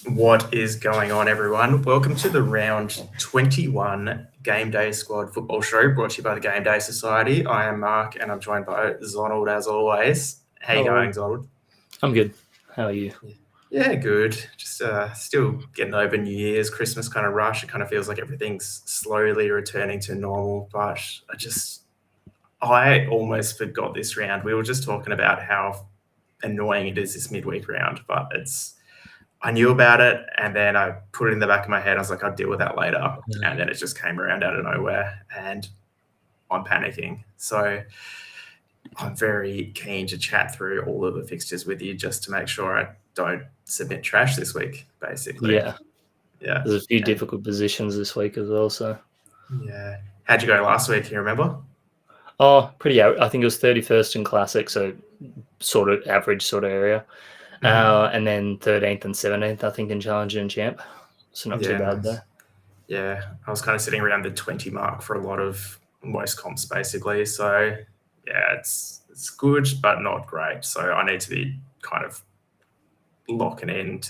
What is going on, everyone? Welcome to the round 21 Game Day Squad football show brought to you by the Game Day Society. I am Mark and I'm joined by Zonald as always. How you going, Zonald? I'm good. How are you? Yeah, good. Just still getting over New Year's, Christmas kind of rush. It kind of feels like everything's slowly returning to normal, but I almost forgot this round. We were just talking about how annoying it is this midweek round, but I knew about it and then I put it in the back of my head. I was like, I'll deal with that later. And then it just came around out of nowhere and I'm panicking. So I'm very keen to chat through all of the fixtures with you just to make sure I don't submit trash this week, basically. Yeah. There's a few difficult positions this week as well. So yeah. How'd you go last week? Can you remember? Oh, pretty. I think it was 31st in Classic, so sort of average sort of area. And then 13th and 17th, I think, in Challenger and Champ. So not too bad there. Yeah, I was kind of sitting around the 20 mark for a lot of most comps, basically. So, yeah, it's good, but not great. So I need to be kind of locking in.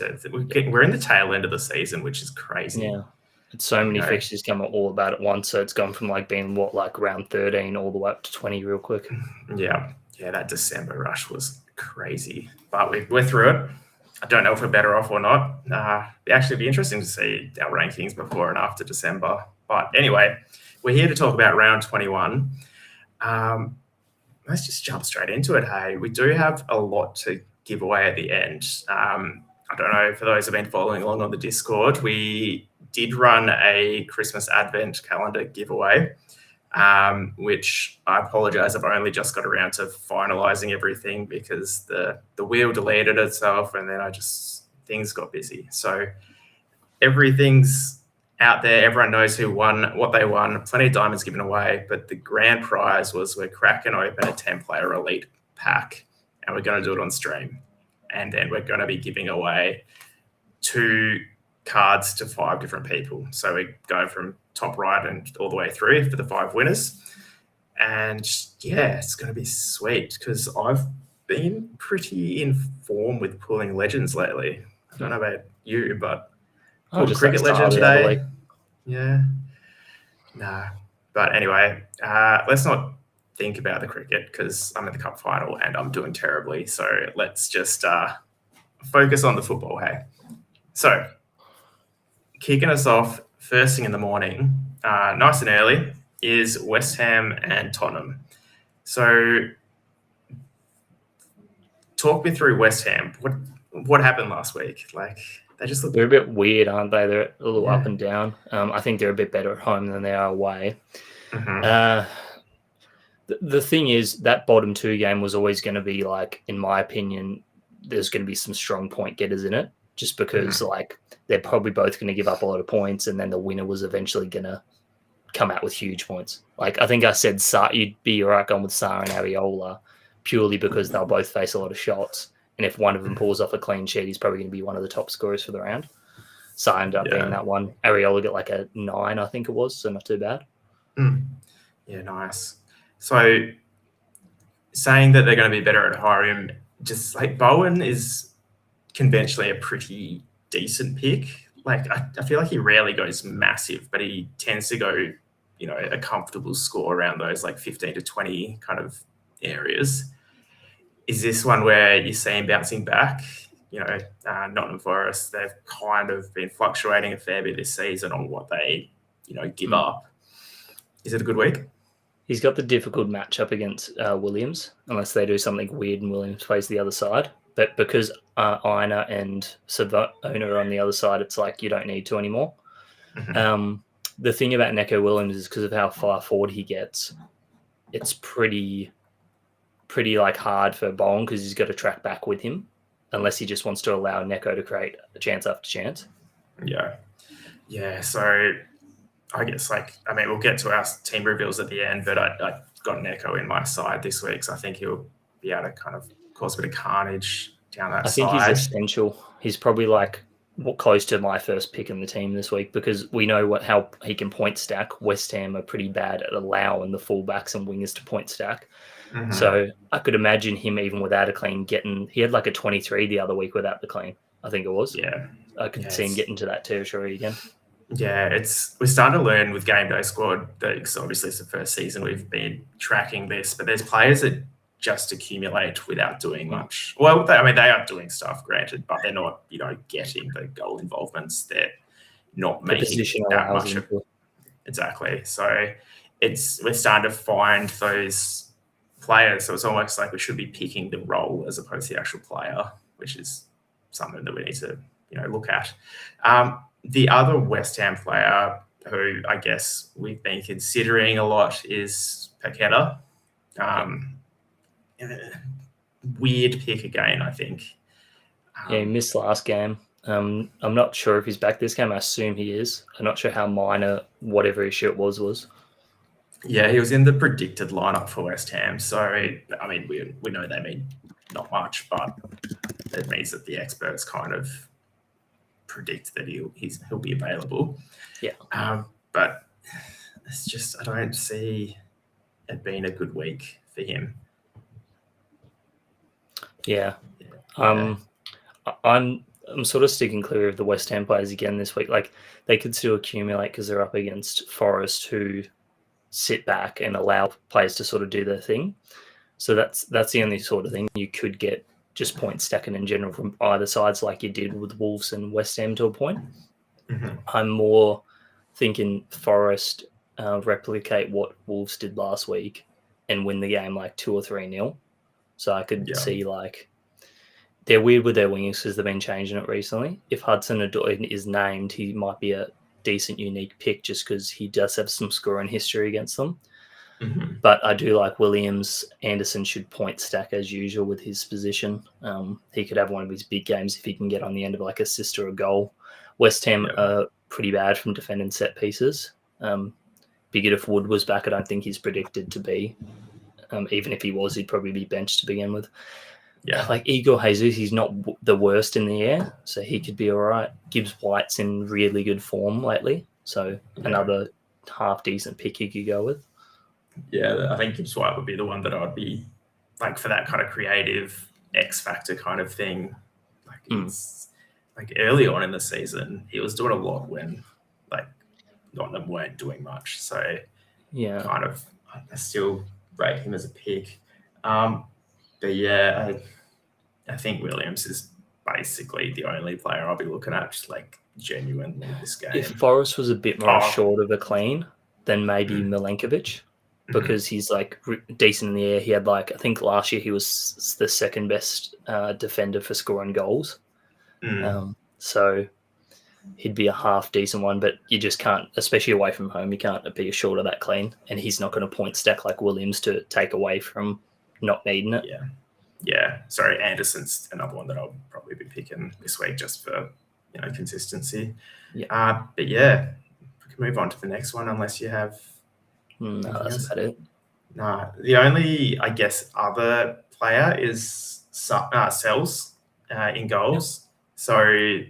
We're in the tail end of the season, which is crazy. Yeah. It's so many fixtures come all about at once. So it's gone from being round 13 all the way up to 20 real quick. Yeah, that December rush was crazy, but we're through it. I don't know if we're better off or not. It'd actually be interesting to see our rankings before and after December. But anyway, we're here to talk about round 21. Let's just jump straight into it. Hey, we do have a lot to give away at the end. I don't know, for those who've been following along on the Discord, we did run a Christmas Advent calendar giveaway, which I apologize, I've only just got around to finalizing everything because the wheel deleted itself and then things got busy. So everything's out there. Everyone knows who won, what they won, plenty of diamonds given away, but the grand prize was we're cracking open a 10-player elite pack and we're going to do it on stream. And then we're going to be giving away 2 cards to 5 different people. So we go from top right and all the way through for the 5 winners. And yeah, it's going to be sweet because I've been pretty in form with pulling legends lately. I don't know about you, but pulled cricket legend today. Yeah. Nah. But anyway, let's not think about the cricket because I'm in the cup final and I'm doing terribly. So let's just focus on the football, hey? So kicking us off first thing in the morning, nice and early, is West Ham and Tottenham. So talk me through West Ham. What happened last week? They're a bit weird, aren't they? They're a little up and down. I think they're a bit better at home than they are away. Mm-hmm. The thing is, that bottom 2 game was always going to be in my opinion, there's going to be some strong point getters in it, just because they're probably both going to give up a lot of points, and then the winner was eventually going to come out with huge points. I think I said you'd be all right going with Sarr and Areola purely because they'll both face a lot of shots, and if one of them pulls off a clean sheet, he's probably going to be one of the top scorers for the round. Sarr ended up being that one. Areola got a 9, I think it was, so not too bad. Yeah, nice. So saying that they're going to be better at home, just Bowen is conventionally a pretty decent pick. I feel like he rarely goes massive, but he tends to go, a comfortable score around those 15 to 20 kind of areas. Is this one where you see him bouncing back? Nottingham Forest, they've kind of been fluctuating a fair bit this season on what they, give up. Is it a good week? He's got the difficult matchup against Williams, unless they do something weird and Williams plays the other side. But because Ina and Savona are on the other side, it's you don't need to anymore. Mm-hmm. The thing about Neco Williams is because of how far forward he gets, it's pretty hard for Bowen because he's got to track back with him, unless he just wants to allow Neco to create a chance after chance. Yeah. So I guess we'll get to our team reveals at the end, but I got Neco in my side this week, so I think he'll be able to kind of cause a bit of carnage down that side. I think he's essential. He's probably close to my first pick in the team this week because we know how he can point stack. West Ham are pretty bad at allowing the fullbacks and wingers to point stack. Mm-hmm. So I could imagine him even without a clean he had a 23 the other week without the clean. I think it was. Yeah. I could see him get into that territory again. Yeah, we're starting to learn with GameDay squad that obviously it's the first season we've been tracking this, but there's players that just accumulate without doing much. Well, they are doing stuff, granted, but they're not, getting the goal involvements. They're not The making position that allows much him to. Exactly. So we're starting to find those players. So it's almost like we should be picking the role as opposed to the actual player, which is something that we need to, look at. The other West Ham player who I guess we've been considering a lot is Paqueta. Weird pick again, I think. Yeah, he missed last game. I'm not sure if he's back this game. I assume he is. I'm not sure how minor whatever issue it was. Yeah, he was in the predicted lineup for West Ham. So, I mean, we know they mean not much, but it means that the experts kind of predict that he'll be available. Yeah. But it's just, I don't see it being a good week for him. Yeah. I'm sort of sticking clear of the West Ham players again this week. Like, they could still accumulate because they're up against Forest, who sit back and allow players to sort of do their thing. So that's the only sort of thing you could get just point stacking in general from either sides, like you did with Wolves and West Ham to a point. Mm-hmm. I'm more thinking Forest replicate what Wolves did last week and win the game like 2 or 3-0. So I could see like they're weird with their wingers because they've been changing it recently. If Hudson-Odoi is named, he might be a decent unique pick just because he does have some scoring history against them. Mm-hmm. But I do like Williams. Anderson should point stack as usual with his position. He could have one of his big games if he can get on the end of like assist or a goal. West Ham are pretty bad from defending set pieces. Bigger if Wood was back, I don't think he's predicted to be. Even if he was, he'd probably be benched to begin with. Yeah, like Igor Jesus, he's not the worst in the air, so he could be all right. Gibbs White's in really good form lately, so another half decent pick you could go with. Yeah, I think Gibbs White would be the one that I'd be like for that kind of creative X factor kind of thing. Like it's like early on in the season, he was doing a lot when like Nottingham weren't doing much. So kind of I still rate him as a pick. But yeah, I think Williams is basically the only player I'll be looking at, just like genuinely this game. If Forrest was a bit more short of a clean, then maybe Milenkovic, because he's like decent in the air. He had like, I think last year he was the second best defender for scoring goals. So he'd be a half decent one, but you just can't, especially away from home, you can't be short of that clean. And he's not going to point stack like Williams to take away from not needing it. Yeah. Sorry, Anderson's another one that I'll probably be picking this week just for consistency. But yeah, we can move on to the next one unless you have. No, that's about it. No, the only I guess other player is Sells in goals. So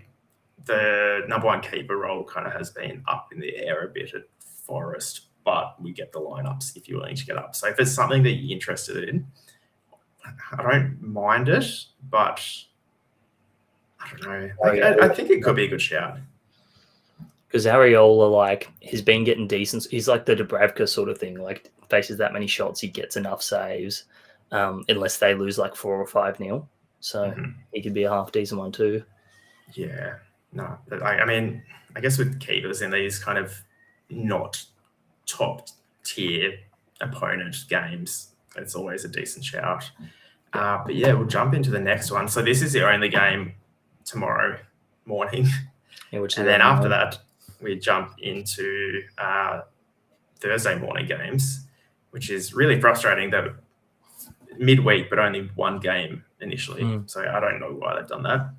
the number one keeper role kind of has been up in the air a bit at Forest, but we get the lineups if you're willing to get up. So if it's something that you're interested in, I don't mind it, but I don't know. I think it could be a good shout. Because Ariola, like, he's been getting decent. He's like the Dubravka sort of thing. Like, faces that many shots, he gets enough saves, unless they lose like 4 or 5-0. So he could be a half decent one too. Yeah. No, but I mean, I guess with keepers in these kind of not top tier opponent games, it's always a decent shout. But yeah, we'll jump into the next one. So this is the only game tomorrow morning. And then after that, we jump into Thursday morning games, which is really frustrating that midweek, but only one game initially. So I don't know why they've done that.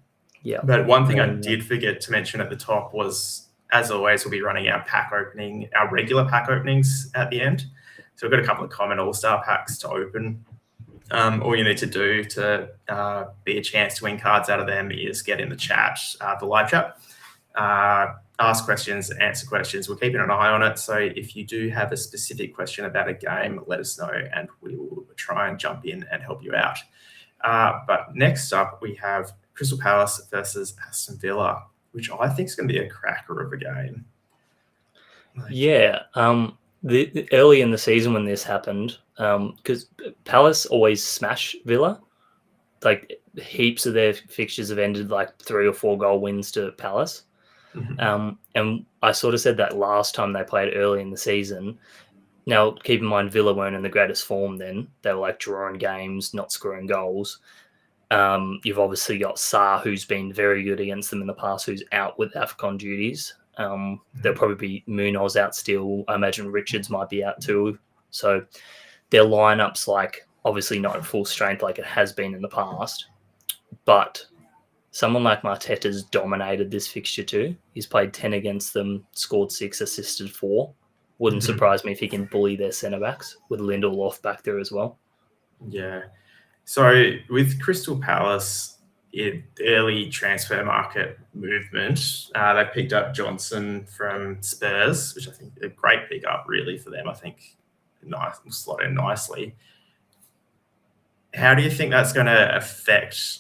Yeah. But one thing I did forget to mention at the top was, as always, we'll be running our regular pack openings at the end. So we've got a couple of common all-star packs to open. All you need to do to be a chance to win cards out of them is get in the chat, the live chat, ask questions, answer questions. We're keeping an eye on it. So if you do have a specific question about a game, let us know and we will try and jump in and help you out. But next up, we have Crystal Palace versus Aston Villa, which I think is going to be a cracker of a game. Yeah. The early in the season when this happened, because Palace always smash Villa, like heaps of their fixtures have ended like 3 or 4 goal wins to Palace. Mm-hmm. And I sort of said that last time they played early in the season. Now, keep in mind, Villa weren't in the greatest form then. They were like drawing games, not scoring goals. You've obviously got Sarr, who's been very good against them in the past, who's out with AFCON duties. There'll probably be Munoz out still. I imagine Richards might be out too. So their lineup's like obviously not at full strength like it has been in the past. But someone like Arteta's dominated this fixture too. He's played 10 against them, scored 6, assisted 4. Wouldn't surprise me if he can bully their centre-backs with Lindelof back there as well. Yeah. So with Crystal Palace, in early transfer market movement, they picked up Johnson from Spurs, which I think is a great pickup really for them. I think nice, slot in nicely. How do you think that's going to affect,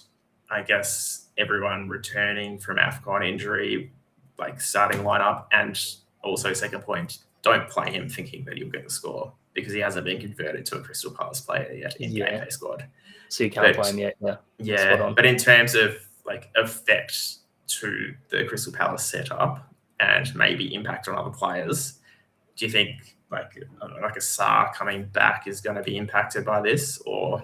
I guess, everyone returning from AFCON injury, like starting lineup? And also, second point, don't play him thinking that he'll get the score because he hasn't been converted to a Crystal Palace player yet in GameDay squad. So you can't play him yet. Yeah. But in terms of like effect to the Crystal Palace setup and maybe impact on other players, do you think like a Sarr coming back is going to be impacted by this? Or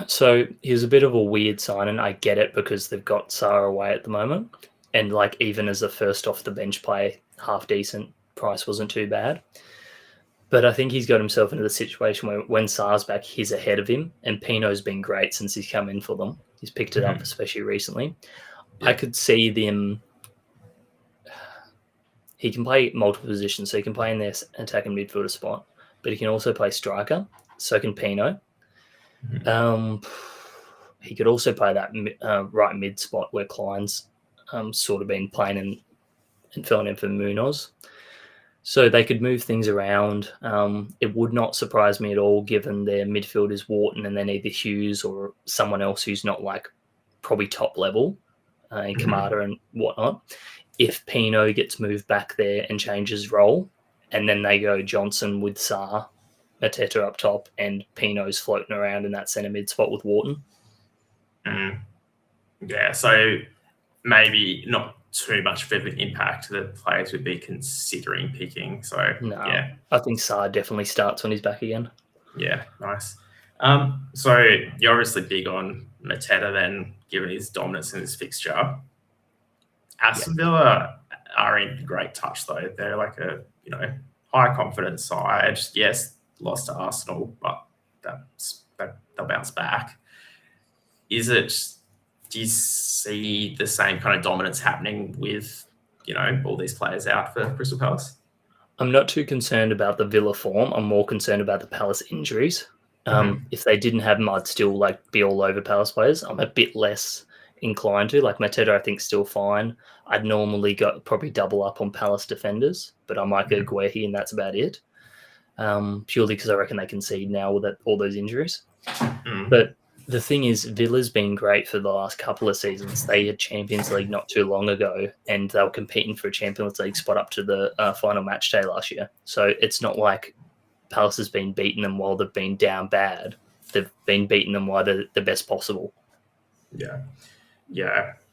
so he's a bit of a weird sign, and I get it because they've got Sarr away at the moment, and like even as a first off the bench player, half decent price wasn't too bad. But I think he's got himself into the situation where when Sarr's back, he's ahead of him, and Pino's been great since he's come in for them. He's picked it up, especially recently. Yeah. I could see them. He can play multiple positions, so he can play in their attacking midfielder spot, but he can also play striker. So can Pino. He could also play that right mid spot where Klein's sort of been playing and filling in for Munoz. So they could move things around. It would not surprise me at all, given their midfield is Wharton and then either Hughes or someone else who's not like probably top level, in Kamada and whatnot. If Pino gets moved back there and changes role, and then they go Johnson with Sarr, Arteta up top, and Pino's floating around in that centre mid spot with Wharton. Yeah, so maybe not too much of an impact that players would be considering picking. So yeah, I think Sarr definitely starts when he's back again. Yeah, nice. So you're obviously big on Mateta then, given his dominance in this fixture. Aston Villa are in great touch though. They're like a high confidence side. Yes, lost to Arsenal, but they'll bounce back. Do you see the same kind of dominance happening with, all these players out for Crystal Palace? I'm not too concerned about the Villa form. I'm more concerned about the Palace injuries. If they didn't have them, I'd still be all over Palace players. I'm a bit less inclined to. Like Mateta, I think still fine. I'd normally probably double up on Palace defenders, but I might go Guehi and that's about it. Purely because I reckon they concede now with all those injuries. But the thing is, Villa's been great for the last couple of seasons. They had Champions League not too long ago, and they were competing for a Champions League spot up to the final match day last year. So it's not like Palace has been beating them while they've been down bad. They've been beating them while they're the best possible. Yeah.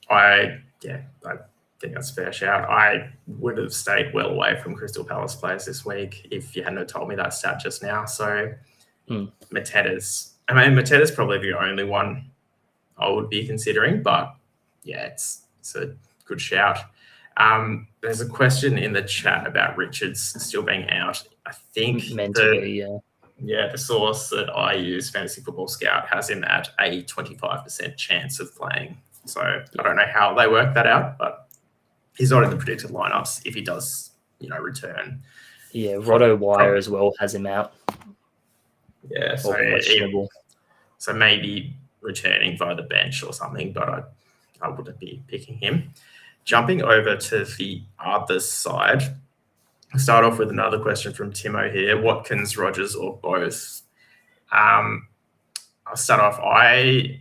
I think that's a fair shout. I would have stayed well away from Crystal Palace players this week if you hadn't told me that stat just now. So Mateta's probably the only one I would be considering, but yeah, it's a good shout. There's a question in the chat about Richards still being out. I think the source that I use, Fantasy Football Scout, has him at a 25% chance of playing. So I don't know how they work that out, but he's not in the predicted lineups if he does, return. Yeah, Roto Wire as well has him out. Yeah, so maybe returning via the bench or something, but I wouldn't be picking him. Jumping over to the other side, I'll start off with another question from Timo here. Watkins, Rogers, or both? I'll start off. I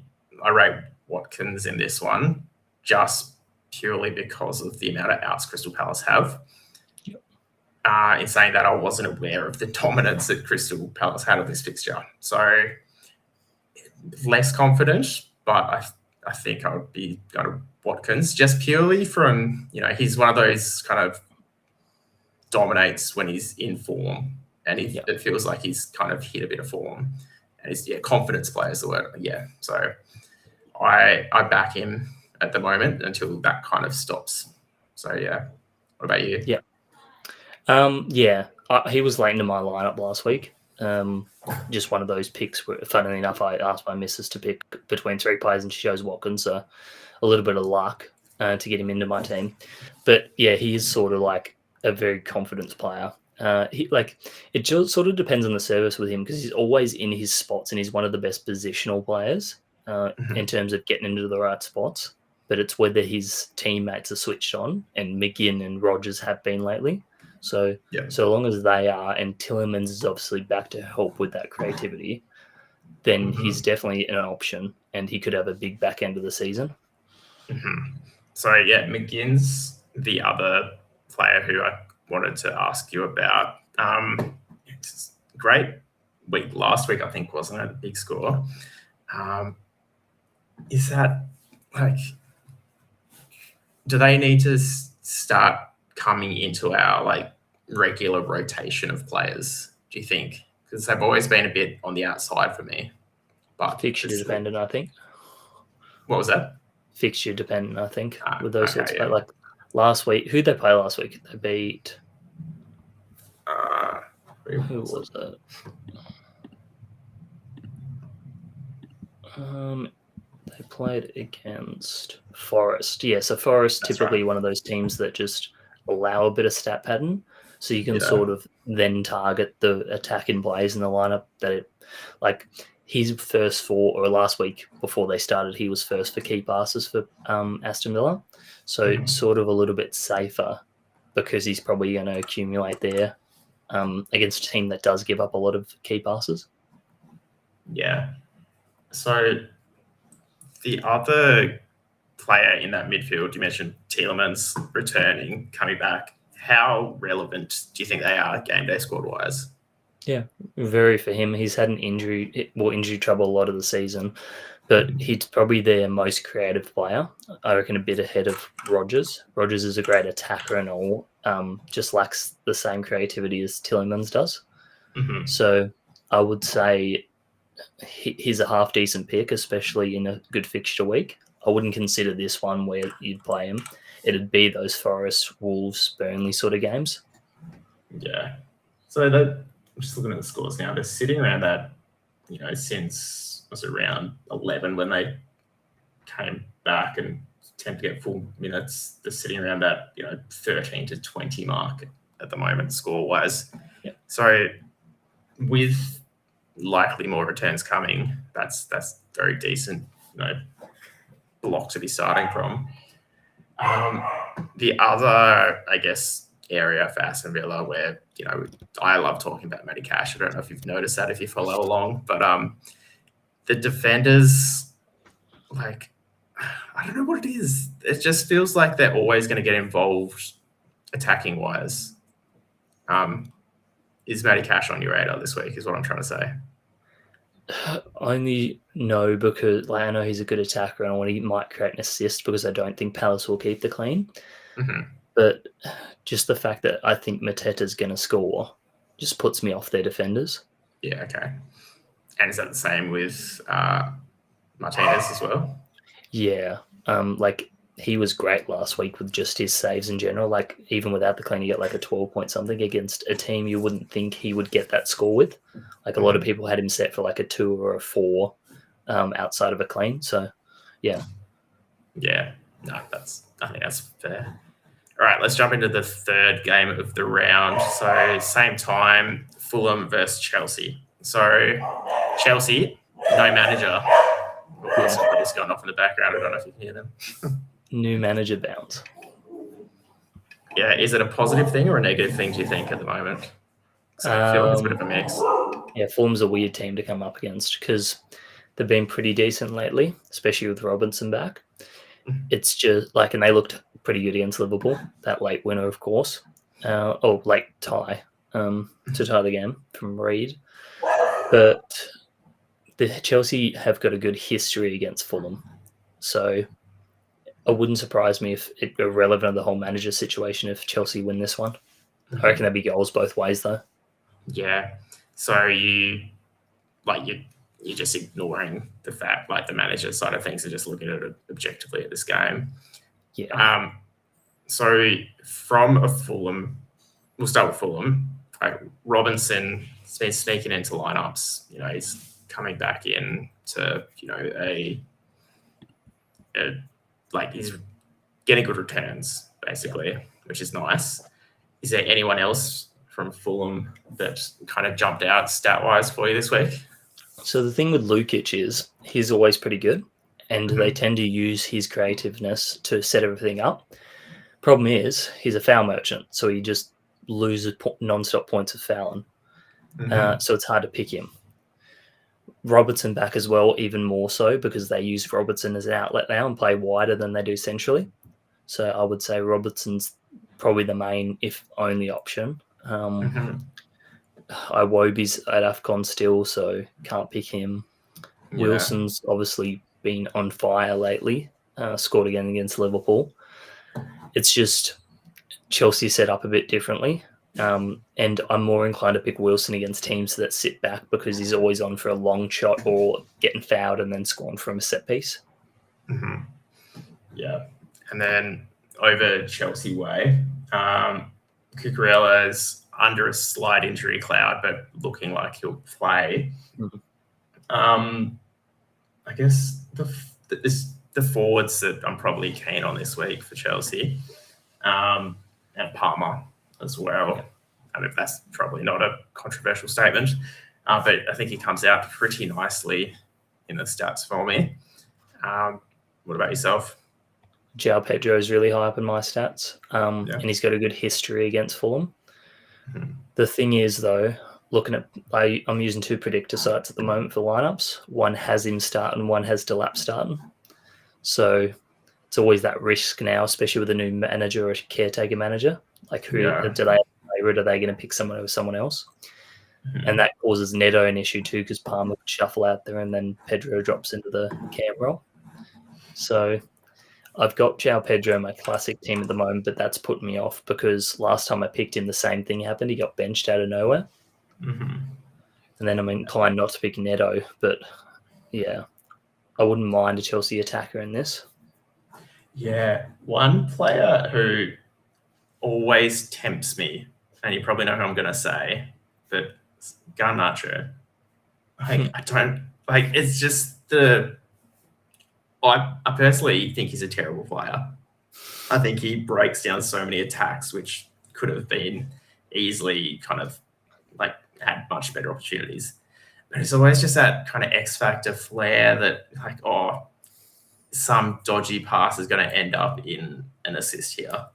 rate Watkins in this one, just purely because of the amount of outs Crystal Palace have. Yep. In saying that, I wasn't aware of the dominance that Crystal Palace had of this fixture. So less confident, but I think I would be going to Watkins just purely from, he's one of those kind of dominates when he's in form, and it feels like he's kind of hit a bit of form, and his confidence play is the word. So I back him at the moment until that kind of stops. So what about you? He was late into my lineup last week. Just one of those picks where, funnily enough, I asked my missus to pick between 3 players and she chose Watkins, so a little bit of luck to get him into my team. But he is sort of like a very confidence player. It just sort of depends on the service with him because he's always in his spots and he's one of the best positional players in terms of getting into the right spots. But it's whether his teammates are switched on, and McGinn and Rogers have been lately. So long as they are, and Tillemans is obviously back to help with that creativity, then he's definitely an option, and he could have a big back end of the season. So McGinn's the other player who I wanted to ask you about. Great week last week, I think, wasn't it? A big score. Is that do they need to start coming into our regular rotation of players, do you think? Because they've always been a bit on the outside for me. But fixture dependent, I think. What was that? Fixture dependent, I think, with those sorts of like last week. Who'd they play last week? They beat who was that? They played against Forest. So Forest typically one of those teams that just allow a bit of stat pattern, so you can sort of then target the attack in plays in the lineup that his first 4, or last week before they started, he was first for key passes for Aston Villa. So sort of a little bit safer because he's probably going to accumulate there against a team that does give up a lot of key passes. Yeah. So the other player in that midfield, you mentioned Tielemans returning, coming back. How relevant do you think they are game day squad-wise? Yeah, very for him. He's had an injury trouble a lot of the season, but he's probably their most creative player. I reckon a bit ahead of Rogers. Rogers is a great attacker and all, just lacks the same creativity as Tielemans does. So I would say he's a half decent pick, especially in a good fixture week. I wouldn't consider this one where you'd play him. It'd be those Forest, Wolves, Burnley sort of games. Yeah. So I'm just looking at the scores now. They're sitting around that, since round 11 when they came back and tend to get full minutes. They're sitting around that 13 to 20 mark at the moment score-wise. Yeah. So with likely more returns coming, that's very decent, block to be starting from. The other, I guess, area for Aston Villa where, I love talking about Matty Cash. I don't know if you've noticed that if you follow along, but the defenders, I don't know what it is. It just feels like they're always going to get involved attacking wise. Is Matty Cash on your radar this week is what I'm trying to say. Only no, because I know he's a good attacker and he might create an assist because I don't think Palace will keep the clean. But just the fact that I think Mateta's going to score just puts me off their defenders. Yeah, okay. And is that the same with Martinez as well? Yeah. He was great last week with just his saves in general. Even without the clean, he got a 12 point something against a team you wouldn't think he would get that score with. A lot of people had him set for a 2 or a 4 outside of a clean. So, yeah. Yeah. No, I think that's fair. All right, let's jump into the third game of the round. So, same time, Fulham versus Chelsea. So, Chelsea, no manager. Somebody's going off in the background. I don't know if you can hear them. New manager bounce. Yeah, is it a positive thing or a negative thing, do you think, at the moment? So I feel like it's a bit of a mix. Yeah, Fulham's a weird team to come up against because they've been pretty decent lately, especially with Robinson back. It's just like, and they looked pretty good against Liverpool, that late winner, of course, or late tie to tie the game from Reed. But the Chelsea have got a good history against Fulham, so it wouldn't surprise me if it irrelevant of the whole manager situation if Chelsea win this one. I reckon there'd be goals both ways though. Yeah. So you're just ignoring the fact, like the manager side of things, and just looking at it objectively at this game. Yeah. So from a Fulham, we'll start with Fulham. Robinson has been sneaking into lineups. He's coming back in to he's getting good returns basically, which is nice. Is there anyone else from Fulham that kind of jumped out stat-wise for you this week? So the thing with Lukic is he's always pretty good, and they tend to use his creativeness to set everything up. Problem is he's a foul merchant, so he just loses non-stop points of fouling. So it's hard to pick him. Robertson back as well, even more so, because they use Robertson as an outlet now and play wider than they do centrally. So I would say Robertson's probably the main, if only, option. Iwobi's at AFCON still, so can't pick him. Yeah. Wilson's obviously been on fire lately, scored again against Liverpool. It's just Chelsea set up a bit differently. And I'm more inclined to pick Wilson against teams that sit back because he's always on for a long shot or getting fouled and then scoring from a set piece. Yeah. And then over Chelsea way, Cucurella's under a slight injury cloud, but looking like he'll play. I guess the forwards that I'm probably keen on this week for Chelsea, and Palmer as well. I mean, that's probably not a controversial statement, but I think he comes out pretty nicely in the stats for me. What about yourself? João Pedro is really high up in my stats, and he's got a good history against Fulham. The thing is, though, I'm using two predictor sites at the moment for lineups. One has him starting, one has Delap starting. So it's always that risk now, especially with a new manager or a caretaker manager. Like, do they have a favourite? Are they going to pick someone over someone else? And that causes Neto an issue too, because Palmer would shuffle out there and then Pedro drops into the cam role. So I've got João Pedro in my classic team at the moment, but that's put me off because last time I picked him, the same thing happened. He got benched out of nowhere. And then I'm inclined not to pick Neto, but yeah, I wouldn't mind a Chelsea attacker in this. Yeah, one player who always tempts me, and you probably know who I'm going to say, but Garnacho. I don't like. It's just I personally think he's a terrible player. I think he breaks down so many attacks, which could have been easily kind of like had much better opportunities. But it's always just that kind of X factor flair that like, some dodgy pass is going to end up in an assist here.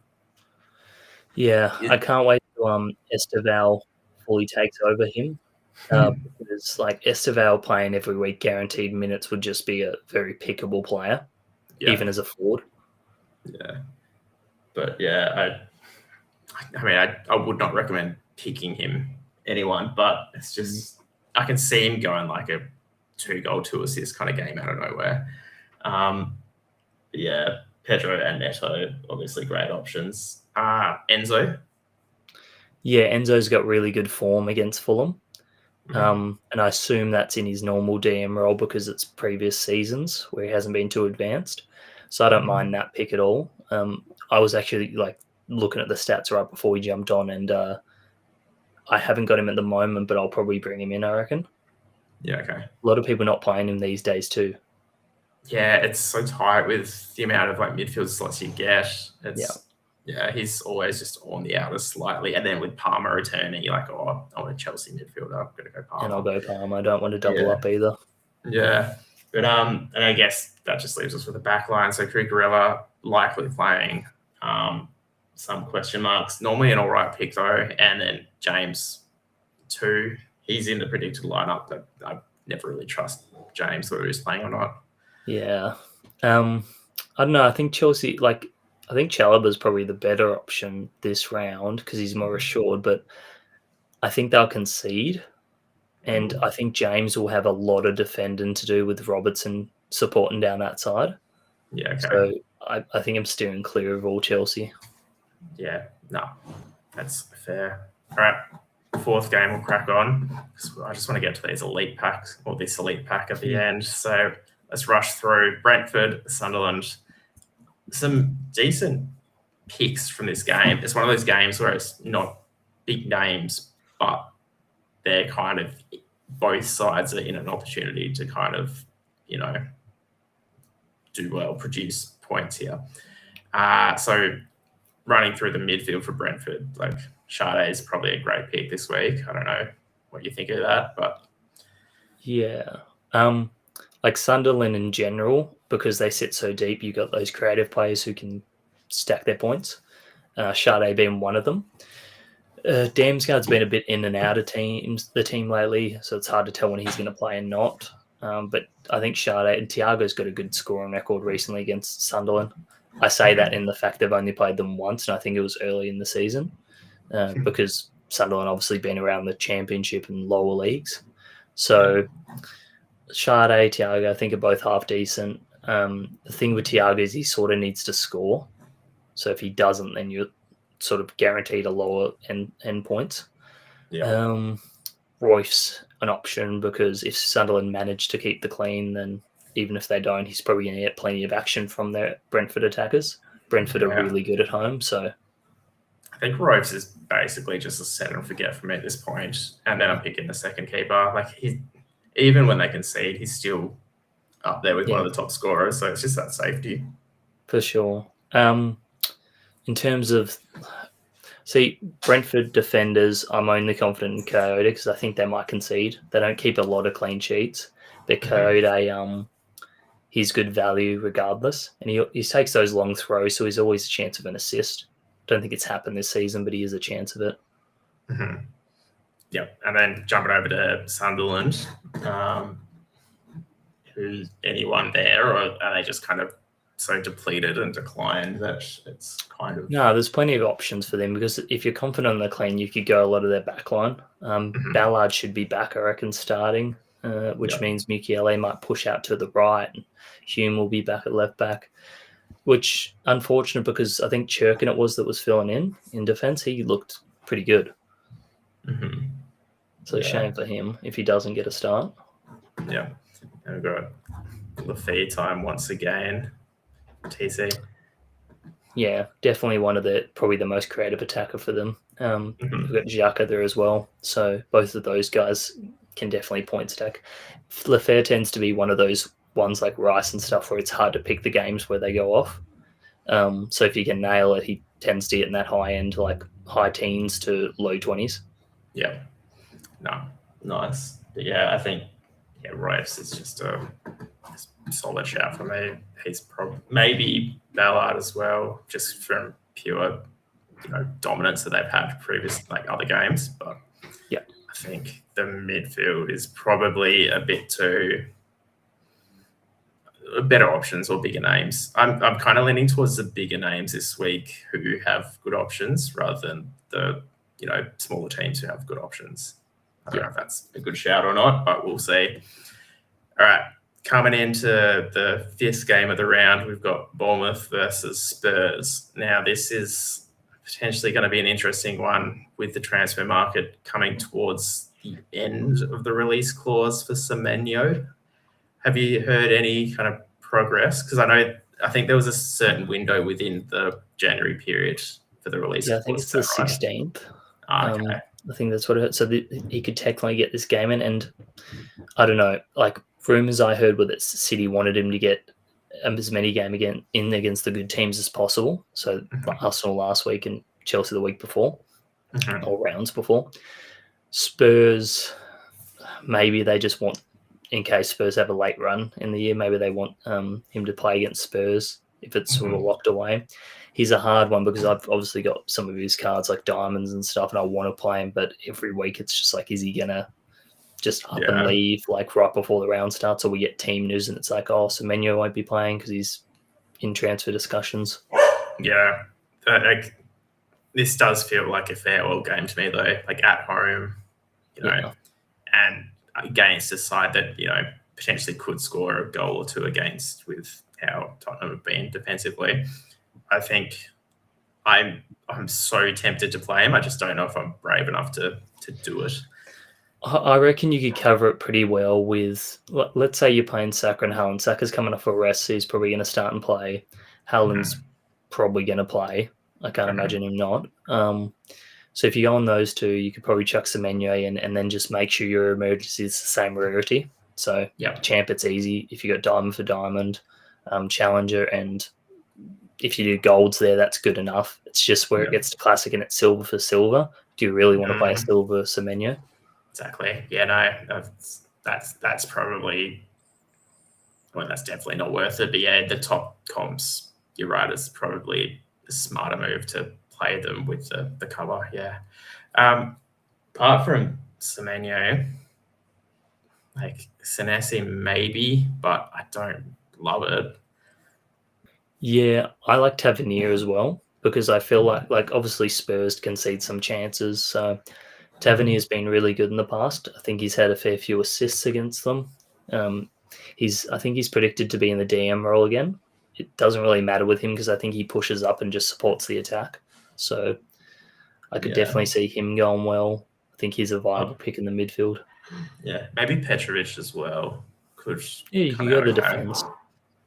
Yeah, I can't wait till Esteval fully takes over him. Because like Esteval playing every week guaranteed minutes would just be a very pickable player, even as a forward. Yeah. But yeah, I would not recommend picking him anyone, but it's just I can see him going like a 2-goal, 2-assist kind of game out of nowhere. Pedro and Neto, obviously great options. Enzo. Yeah, Enzo's got really good form against Fulham. And I assume that's in his normal DM role because it's previous seasons where he hasn't been too advanced. So I don't mind that pick at all. I was actually like looking at the stats right before we jumped on, and I haven't got him at the moment, but I'll probably bring him in, I reckon. Yeah, okay. A lot of people not playing him these days too. Yeah, it's so tight with the amount of like midfield slots you get. He's always just on the outer slightly. And then with Palmer returning, you're like, I want a Chelsea midfielder. I'm going to go Palmer. And I'll go Palmer. I don't want to double up either. Yeah. But and I guess that just leaves us with a back line. So Cucurella likely playing, some question marks. Normally an all right pick though. And then James 2. He's in the predicted lineup, but I never really trust James whether he's playing or not. Yeah. I don't know. I think Chelsea, I think Chalobah's probably the better option this round because he's more assured, but I think they'll concede. And I think James will have a lot of defending to do with Robertson supporting down that side. Yeah, okay. So I think I'm steering clear of all Chelsea. Yeah, no, that's fair. All right, fourth game we'll crack on. I just want to get to these elite packs, or this elite pack at the end. So let's rush through Brentford, Sunderland. Some decent picks from this game. It's one of those games where it's not big names, but they're kind of both sides are in an opportunity to kind of, do well, produce points here. So running through the midfield for Brentford, like Sade is probably a great pick this week. I don't know what you think of that, but yeah, like Sunderland in general, because they sit so deep, you got those creative players who can stack their points. Sade being one of them. Damsgaard's been a bit in and out of the team lately, so it's hard to tell when he's going to play and not. But I think Sade and Thiago's got a good scoring record recently against Sunderland. I say that in the fact they've only played them once, and I think it was early in the season because Sunderland obviously been around the Championship and lower leagues. So Sade, Thiago, I think are both half decent. The thing with Thiago is he sort of needs to score. So if he doesn't, then you're sort of guaranteed a lower end points. yeah. Royf's an option because if Sunderland manage to keep the clean, then even if they don't, he's probably going to get plenty of action from their Brentford attackers. Brentford are really good at home, so I think Royf's is basically just a set and forget for me at this point. And then I'm picking the second keeper. Like even when they concede, he's still up there with one of the top scorers. So it's just that safety. For sure. In terms of Brentford defenders, I'm only confident in Coyote because I think they might concede. They don't keep a lot of clean sheets. But Coyote, he's good value regardless. And he takes those long throws, so he's always a chance of an assist. Don't think it's happened this season, but he is a chance of it. Mm-hmm. Yep. And then jumping over to Sunderland, who's anyone there, or are they just kind of so depleted and declined that it's kind of... No, there's plenty of options for them because if you're confident in the clean, you could go a lot of their backline. Ballard should be back, I reckon, starting, which means Mukiele might push out to the right and Hume will be back at left back, which unfortunate because I think Churkin it was that was filling in defence. He looked pretty good. Mm-hmm. So shame for him if he doesn't get a start. Yeah. And we've got Lafayette time once again. TC. Yeah, definitely one of probably the most creative attacker for them. We've got Xhaka there as well. So both of those guys can definitely point stack. Lafayette tends to be one of those ones like Rice and stuff where it's hard to pick the games where they go off. So if you can nail it, he tends to get in that high end, like high teens to low 20s. Yeah. No, nice. But yeah, I think Rice is just a solid shout for me. He's probably maybe Ballard as well, just from pure, dominance that they've had previous other games. But yeah, I think the midfield is probably a bit too better options or bigger names. I'm kind of leaning towards the bigger names this week who have good options rather than the smaller teams who have good options. I don't know if that's a good shout or not, but we'll see. All right. Coming into the fifth game of the round, we've got Bournemouth versus Spurs. Now, this is potentially going to be an interesting one with the transfer market coming towards the end of the release clause for Semenyo. Have you heard any kind of progress? Because I think there was a certain window within the January period for the release clause. I think it's the 16th. Okay. I think that's what it hurt. So he could technically get this game in, and I don't know, rumors I heard were that City wanted him to get as many games against the good teams as possible. So Arsenal last week and Chelsea the week before, or rounds before. Spurs, maybe they just want, in case Spurs have a late run in the year, maybe they want him to play against Spurs if it's sort of locked away. He's a hard one because I've obviously got some of his cards like diamonds and stuff, and I want to play him, but every week it's just is he going to just up and leave like right before the round starts, or we get team news and it's like, oh, Semenyo won't be playing because he's in transfer discussions. Yeah, like this does feel like a farewell game to me though. Like at home, and against a side that potentially could score a goal or two against with how Tottenham have been defensively. I think I'm so tempted to play him. I just don't know if I'm brave enough to do it. I reckon you could cover it pretty well with, let's say you're playing Saka and Haaland. Saka's coming off a rest, so he's probably going to start and play. Haaland's probably going to play. I can't imagine him not. So if you go on those two, you could probably chuck Semenyo in and then just make sure your emergency is the same rarity. So champ, it's easy. If you got diamond for diamond, challenger, and if you do golds there, that's good enough. It's just where it gets to classic and it's silver for silver. Do you really want to play a silver Semenyo? Exactly. Yeah, no, that's probably, well, that's definitely not worth it. But yeah, the top comps, you're right, it's probably a smarter move to play them with the cover. Yeah. Apart from Semenyo, like Senesi maybe, but I don't love it. Yeah, I like Tavernier as well because I feel like obviously Spurs concede some chances. So Tavernier's been really good in the past. I think he's had a fair few assists against them. I think he's predicted to be in the DM role again. It doesn't really matter with him because I think he pushes up and just supports the attack. So I could definitely see him going well. I think he's a viable pick in the midfield. Yeah, maybe Petrovic as well. You can go the defence.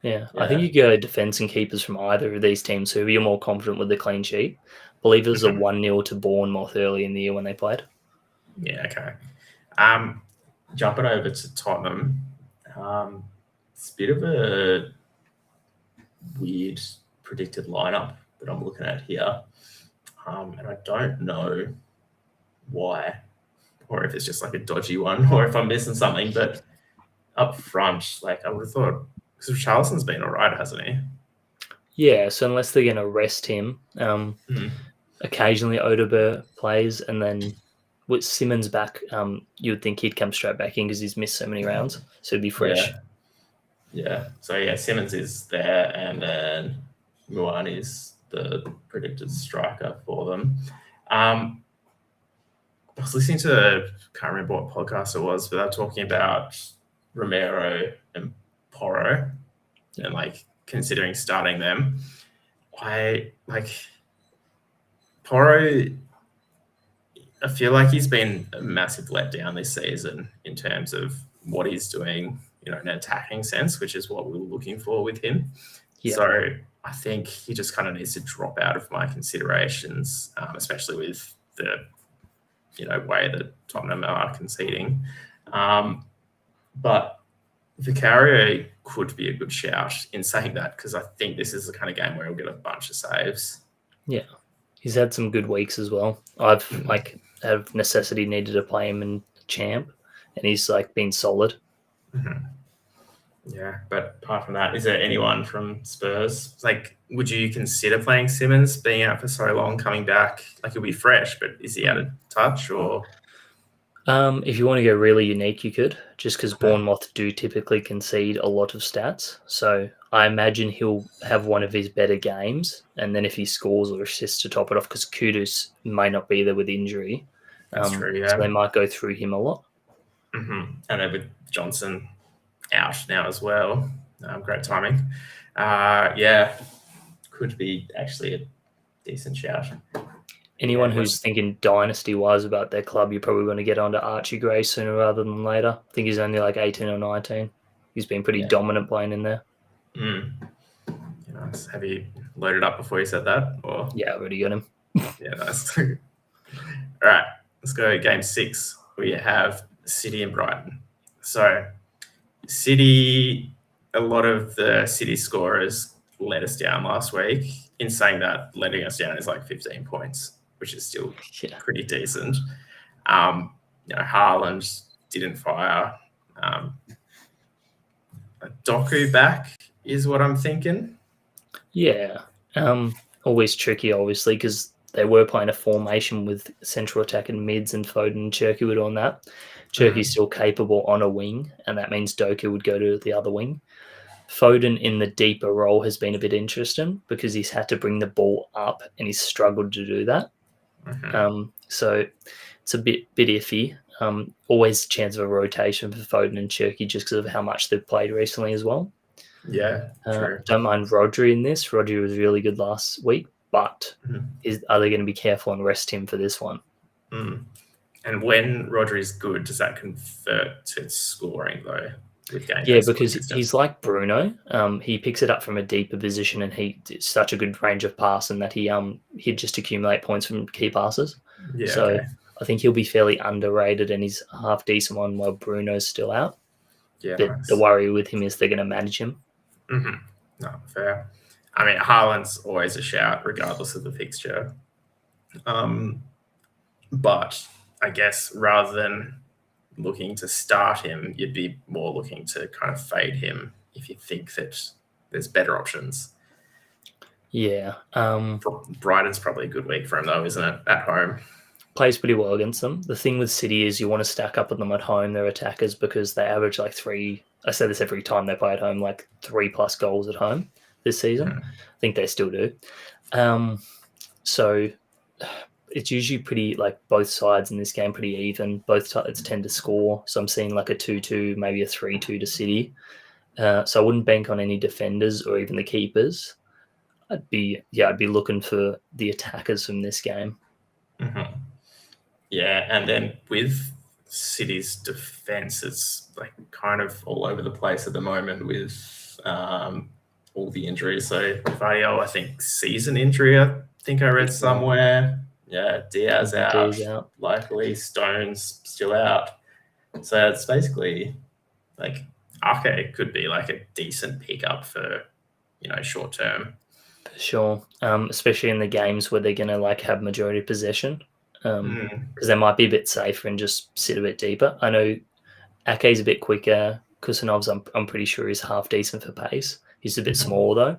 Yeah, I think you go defence and keepers from either of these teams who you're more confident with the clean sheet. I believe it was a 1-0 to Bournemouth early in the year when they played. Yeah, okay. Jumping over to Tottenham, it's a bit of a weird predicted lineup that I'm looking at here. And I don't know why, or if it's just like a dodgy one, or if I'm missing something. But up front, like I would have thought, because Richarlison's been all right, hasn't he? Yeah, so unless they're going to rest him, occasionally Odegaard plays, and then with Simmons back, you would think he'd come straight back in because he's missed so many rounds, so he'd be fresh. Yeah. So yeah, Simmons is there, and then Muani is the predicted striker for them. I was listening to, can't remember what podcast it was, but they're talking about Romero and Porro and like considering starting them. I like Porro. I feel like he's been a massive letdown this season in terms of what he's doing, in an attacking sense, which is what we were looking for with him. Yeah. So I think he just kind of needs to drop out of my considerations, especially with the, way that Tottenham are conceding. But Vicario could be a good shout in saying that, because I think this is the kind of game where he'll get a bunch of saves. Yeah. He's had some good weeks as well. I've out of necessity needed to play him in champ, and he's been solid. Mm-hmm. Yeah, but apart from that, is there anyone from Spurs? Would you consider playing Simmons, being out for so long, coming back? He'll be fresh, but is he out of touch or? If you want to go really unique, you could, just because Bournemouth do typically concede a lot of stats. So I imagine he'll have one of his better games, and then if he scores or assists to top it off, because Kudus may not be there with injury. That's true, yeah. So they might go through him a lot. Mm-hmm. And then with Johnson out now as well. Great timing. Could be actually a decent shout. Anyone who's thinking dynasty-wise about their club, you're probably going to get onto Archie Gray sooner rather than later. I think he's only 18 or 19. He's been pretty dominant playing in there. Nice. Have you loaded up before you said that? Or? Yeah, I already got him. Yeah, nice. All right, let's go game 6. We have City and Brighton. So City, a lot of the City scorers let us down last week. In saying that, letting us down is 15 points, which is still pretty decent. Haaland didn't fire. Doku back is what I'm thinking. Yeah. Always tricky, obviously, because they were playing a formation with central attack and mids, and Foden and Cherky would on that. Cherky's still capable on a wing, and that means Doku would go to the other wing. Foden in the deeper role has been a bit interesting because he's had to bring the ball up and he's struggled to do that. So it's a bit iffy. Always a chance of a rotation for Foden and Cherky just because of how much they've played recently as well. Yeah, true. Don't mind Rodri in this. Rodri was really good last week, but are they going to be careful and rest him for this one? And when Rodri's good, does that convert to scoring though? Yeah, because he's like Bruno. He picks it up from a deeper position, and it's such a good range of passing that he'd just accumulate points from key passes. Yeah, so okay. I think he'll be fairly underrated, and he's a half decent one while Bruno's still out. Yeah, but nice. The worry with him is they're going to manage him. No, fair. I mean, Haaland's always a shout, regardless of the fixture. But I guess rather than looking to start him, you'd be more looking to kind of fade him if you think that there's better options. Yeah. Brighton's probably a good week for him, though, isn't it? At home. Plays pretty well against them. The thing with City is you want to stack up with them at home, their attackers, because they average like 3. I say this every time they play at home, like 3+ goals at home this season. I think they still do. So it's usually pretty, like, both sides in this game pretty even. Both sides tend to score. So I'm seeing like a 2-2, maybe a 3-2 to City. So I wouldn't bank on any defenders or even the keepers. I'd be looking for the attackers from this game. Yeah, and then with City's defense, it's like kind of all over the place at the moment with all the injuries. So Vardio, I think season injury. I think I read somewhere. Yeah, Diaz out. Likely Stones still out. So it's basically like Ake could be like a decent pickup for short term. For sure, especially in the games where they're going to like have majority possession. Because they might be a bit safer and just sit a bit deeper. I know Ake's a bit quicker. Kusanov's, I'm pretty sure, is half decent for pace. He's a bit small though.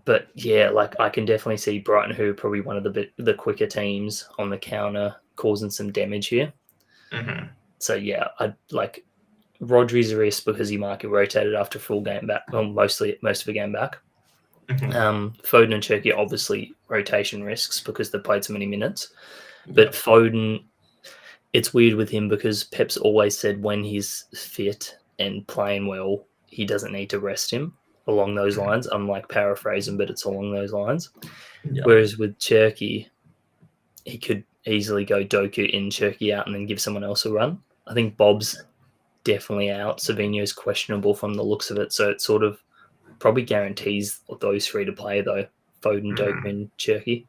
But yeah, like I can definitely see Brighton, who are probably one of the quicker teams on the counter, causing some damage here. So yeah, I'd like Rodri's a risk because he might get rotated after a full game back, well, most of the game back. Foden and Cherky obviously rotation risks because they played so many minutes. But Foden, it's weird with him because Pep's always said when he's fit and playing well, he doesn't need to rest him along those lines. I'm like paraphrasing, but it's along those lines. Whereas with Cherky, he could easily go Doku in, Cherky out, and then give someone else a run. I think Bob's definitely out. Savino's questionable from the looks of it. So it sort of probably guarantees those 3 to play, though. Foden, Doku, and Cherky.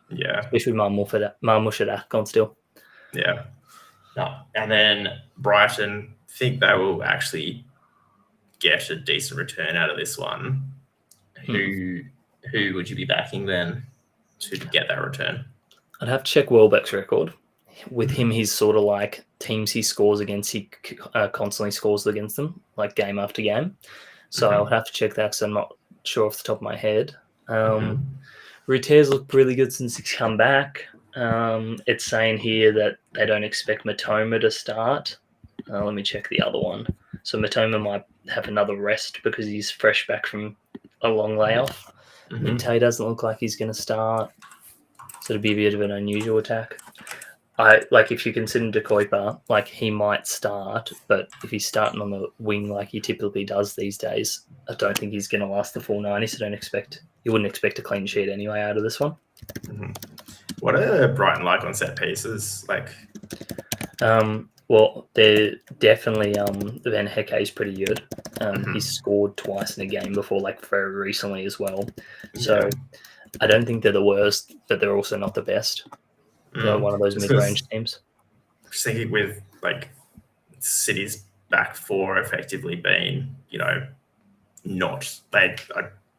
Yeah. Especially with Marmoush at Akon still. Yeah. No. And then Brighton, think they will actually get a decent return out of this one. Who would you be backing then to get that return? I'd have to check Welbeck's record. With him, he's sort of like teams he scores against, he constantly scores against them, like game after game. So I'll have to check that because I'm not sure off the top of my head. Ruter's looked really good since he's come back. It's saying here that they don't expect Matoma to start. Let me check the other one. So Matoma might have another rest because he's fresh back from a long layoff. Minte doesn't look like he's going to start. So it'd be a bit of an unusual attack. If you consider De Kuyper, like he might start, but if he's starting on the wing like he typically does these days, I don't think he's going to last the full 90. So you wouldn't expect a clean sheet anyway out of this one. What are Brighton like on set pieces? Well, they're definitely Van Hecke is pretty good. He's scored twice in a game before, like very recently as well. So I don't think they're the worst, but they're also not the best. They're one of those mid-range teams. Just thinking with like City's back 4 effectively being, not I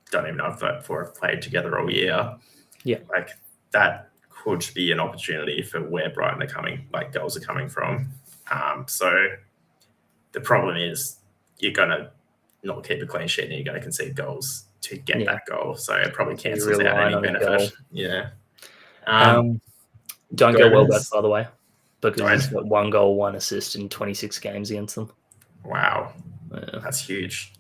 don't even know if that 4 have played together all year. Yeah, like that could be an opportunity for where Brighton are coming, like goals are coming from. So the problem is you're gonna not keep a clean sheet and you're going to concede goals to get that goal. So it probably cancels out relying any on a benefit. goal. Yeah. Don't go well back, Gomez, by the way, because he's don't. got 1 goal, 1 assist in 26 games against them. Wow. Yeah. That's huge.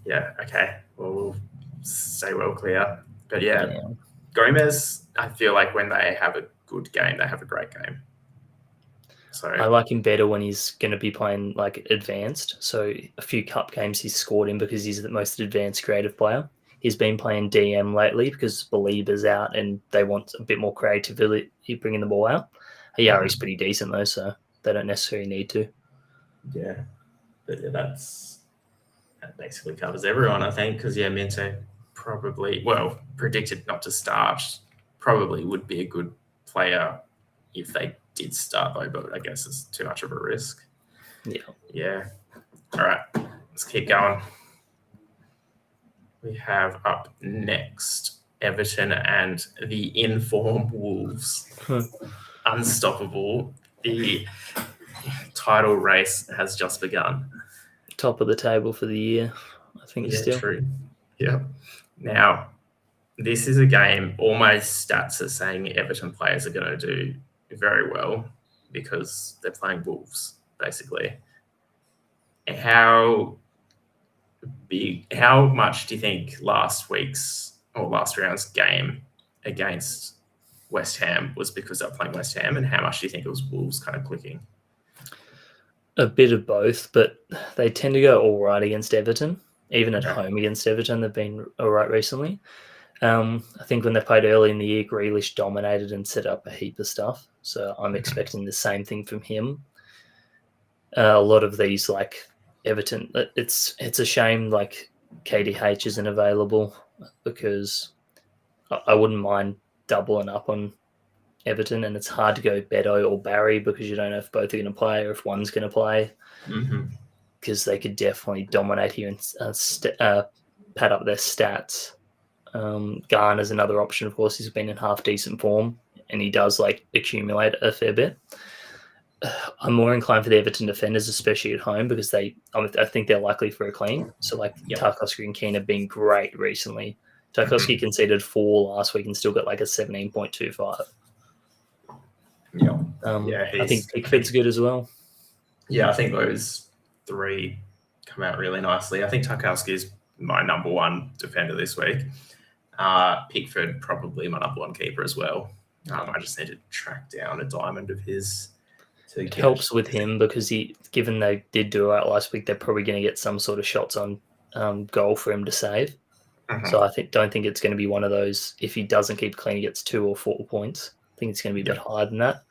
Yeah, okay. Well, we'll stay well clear. But yeah, Gomez, I feel like when they have a good game, they have a great game. So I like him better when he's going to be playing like advanced. So a few cup games he's scored in because he's the most advanced creative player. He's been playing DM lately because Belieber's out and they want a bit more creativity bringing the ball out. Hayari's pretty decent though, so they don't necessarily need to. Yeah, but yeah, that basically covers everyone, I think, because Minto probably, predicted not to start, probably would be a good player if they did start though, but I guess it's too much of a risk. Yeah. All right, let's keep going. We have up next Everton and the inform Wolves. Unstoppable. The title race has just begun. Top of the table for the year, I think. Yeah, still. true. Yeah. Now, this is a game, all my stats are saying Everton players are going to do very well because they're playing Wolves, basically. How much do you think last round's game against West Ham was because they're playing West Ham, and how much do you think it was Wolves kind of clicking? A bit of both, but they tend to go all right against Everton. Even at home against Everton, they've been all right recently. I think when they played early in the year, Grealish dominated and set up a heap of stuff. So I'm expecting the same thing from him. A lot of these, like Everton, it's a shame like KDH isn't available because I wouldn't mind doubling up on Everton, and it's hard to go Beto or Barry because you don't know if both are going to play or if one's going to play. Because they could definitely dominate here and pad up their stats. Garner's another option, of course. He's been in half decent form, and he does like accumulate a fair bit. I'm more inclined for the Everton defenders, especially at home, because I think they're likely for a clean. So Tarkowski and Keane have been great recently. Tarkowski conceded 4 last week and still got like a 17.25. I think Pickford's good as well. Yeah, I think those 3 come out really nicely. I think Tarkowski is my number 1 defender this week. Pickford probably my number 1 keeper as well. I just need to track down a diamond of his. It helps with him because given they did do it last week, they're probably going to get some sort of shots on goal for him to save. So I don't think it's going to be one of those. If he doesn't keep clean, he gets 2 or 4 points. I think it's going to be a bit higher than that.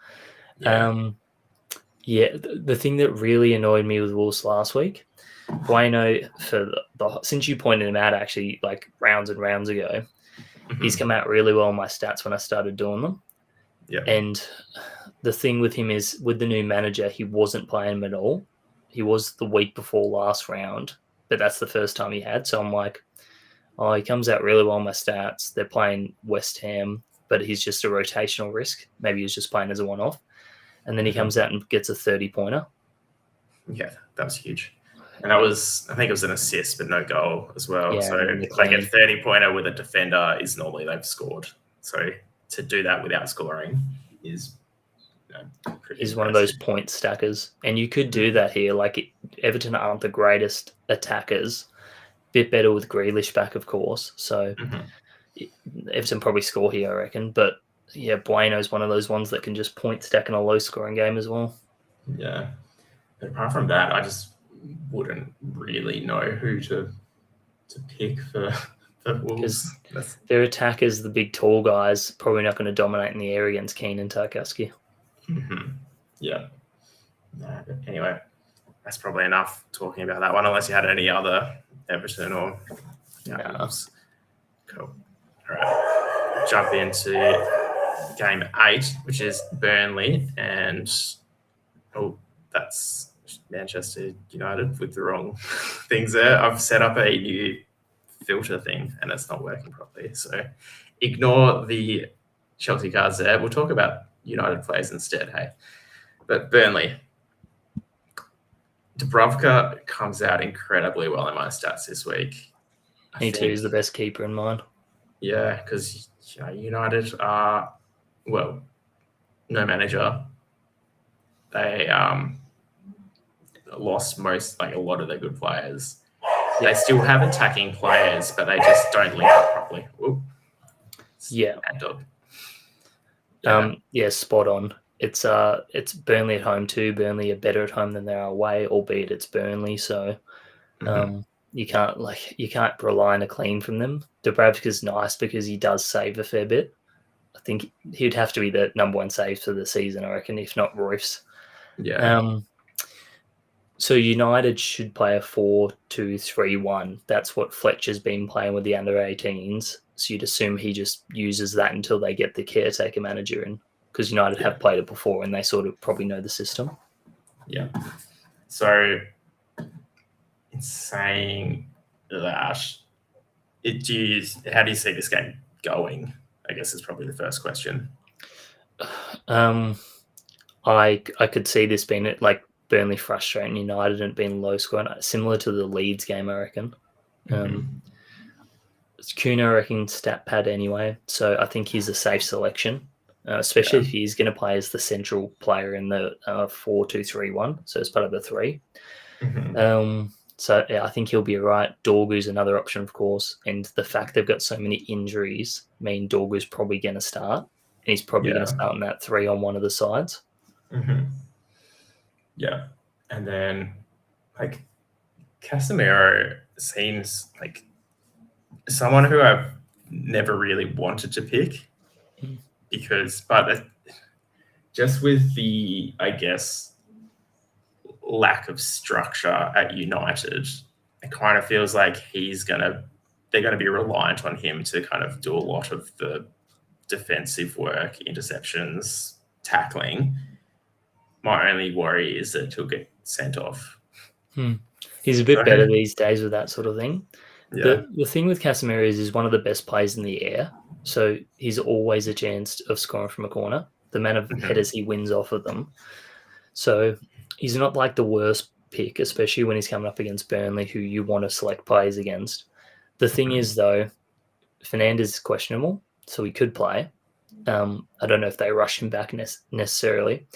The thing that really annoyed me with Wolves last week, Bueno, since you pointed him out actually like rounds and rounds ago, he's come out really well in my stats when I started doing them. And the thing with him is, with the new manager, he wasn't playing him at all. He was the week before last round, but that's the first time he had. So I'm like, he comes out really well in my stats. They're playing West Ham, but he's just a rotational risk. Maybe he's just playing as a one-off. And then he comes out and gets a 30-pointer. Yeah, that was huge. And that was, I think it was an assist, but no goal as well. Yeah, so like a 30-pointer with a defender is normally they've scored. So to do that without scoring is he's one of those point stackers. And you could do that here. Like Everton aren't the greatest attackers. Bit better with Grealish back, of course. So Everton probably score here, I reckon. But yeah, Bueno's one of those ones that can just point stack in a low-scoring game as well. Yeah. But apart from that, I just wouldn't really know who to pick for Wolves. Their attackers, the big tall guys, probably not going to dominate in the air against Keane and Tarkowski. Yeah. No, but anyway, that's probably enough talking about that one, unless you had any other Everton or Wolves. Cool. All right. Jump into game 8, which is Burnley, and that's Manchester United with the wrong things there. I've set up a new filter thing and it's not working properly. So ignore the Chelsea cards there. We'll talk about United players instead, hey. But Burnley. Dubravka comes out incredibly well in my stats this week. Me too. He's the best keeper in mine. Yeah, because United are, well, no manager. They lost a lot of their good players. They still have attacking players, but they just don't link up properly. Ooh. Yeah. Mad dog. Yeah, spot on. It's Burnley at home too. Burnley are better at home than they are away, albeit it's Burnley, so you can't rely on a clean from them. Dubravka's nice because he does save a fair bit. I think he'd have to be the number one save for the season, I reckon, if not Royce. Yeah. So United should play a 4-2-3-1. That's what Fletcher's been playing with the under-18s. So you'd assume he just uses that until they get the caretaker manager in, because United have played it before and they sort of probably know the system. Yeah. So in saying that, how do you see this game going? I guess is probably the first question. I could see this being like Burnley frustrating United and being low scoring, similar to the Leeds game, I reckon. Kuna, I reckon, stat pad anyway, so I think he's a safe selection, especially if he's going to play as the central player in the 4-2-3-1, so as part of the three. So yeah, I think he'll be all right. Dorgu's another option, of course, and the fact they've got so many injuries mean Dorgu's probably going to start, and he's probably going to start on that 3 on one of the sides. Yeah, and then Casemiro seems like someone who I've never really wanted to pick but just with the, I guess, lack of structure at United, it kind of feels like they're going to be reliant on him to kind of do a lot of the defensive work, interceptions, tackling. My only worry is that he'll get sent off. He's a bit better these days with that sort of thing. Yeah. The thing with Casemiro is he's one of the best players in the air, so he's always a chance of scoring from a corner. The amount of headers he wins off of them. So he's not like the worst pick, especially when he's coming up against Burnley, who you want to select players against. The thing is, though, Fernandes is questionable, so he could play. I don't know if they rush him back necessarily.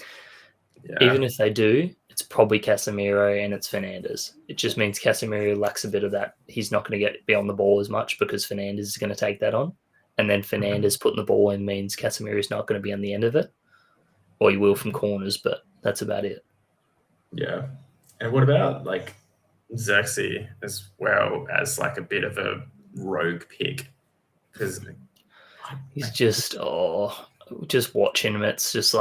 Yeah. Even if they do, it's probably Casemiro and it's Fernandes. It just means Casemiro lacks a bit of that. He's not going to be on the ball as much because Fernandes is going to take that on. And then Fernandes putting the ball in means Casemiro is not going to be on the end of it. Or he will from corners, but that's about it. Yeah. And what about Xerxes as well as a bit of a rogue pick? Because he's just watching him. It's just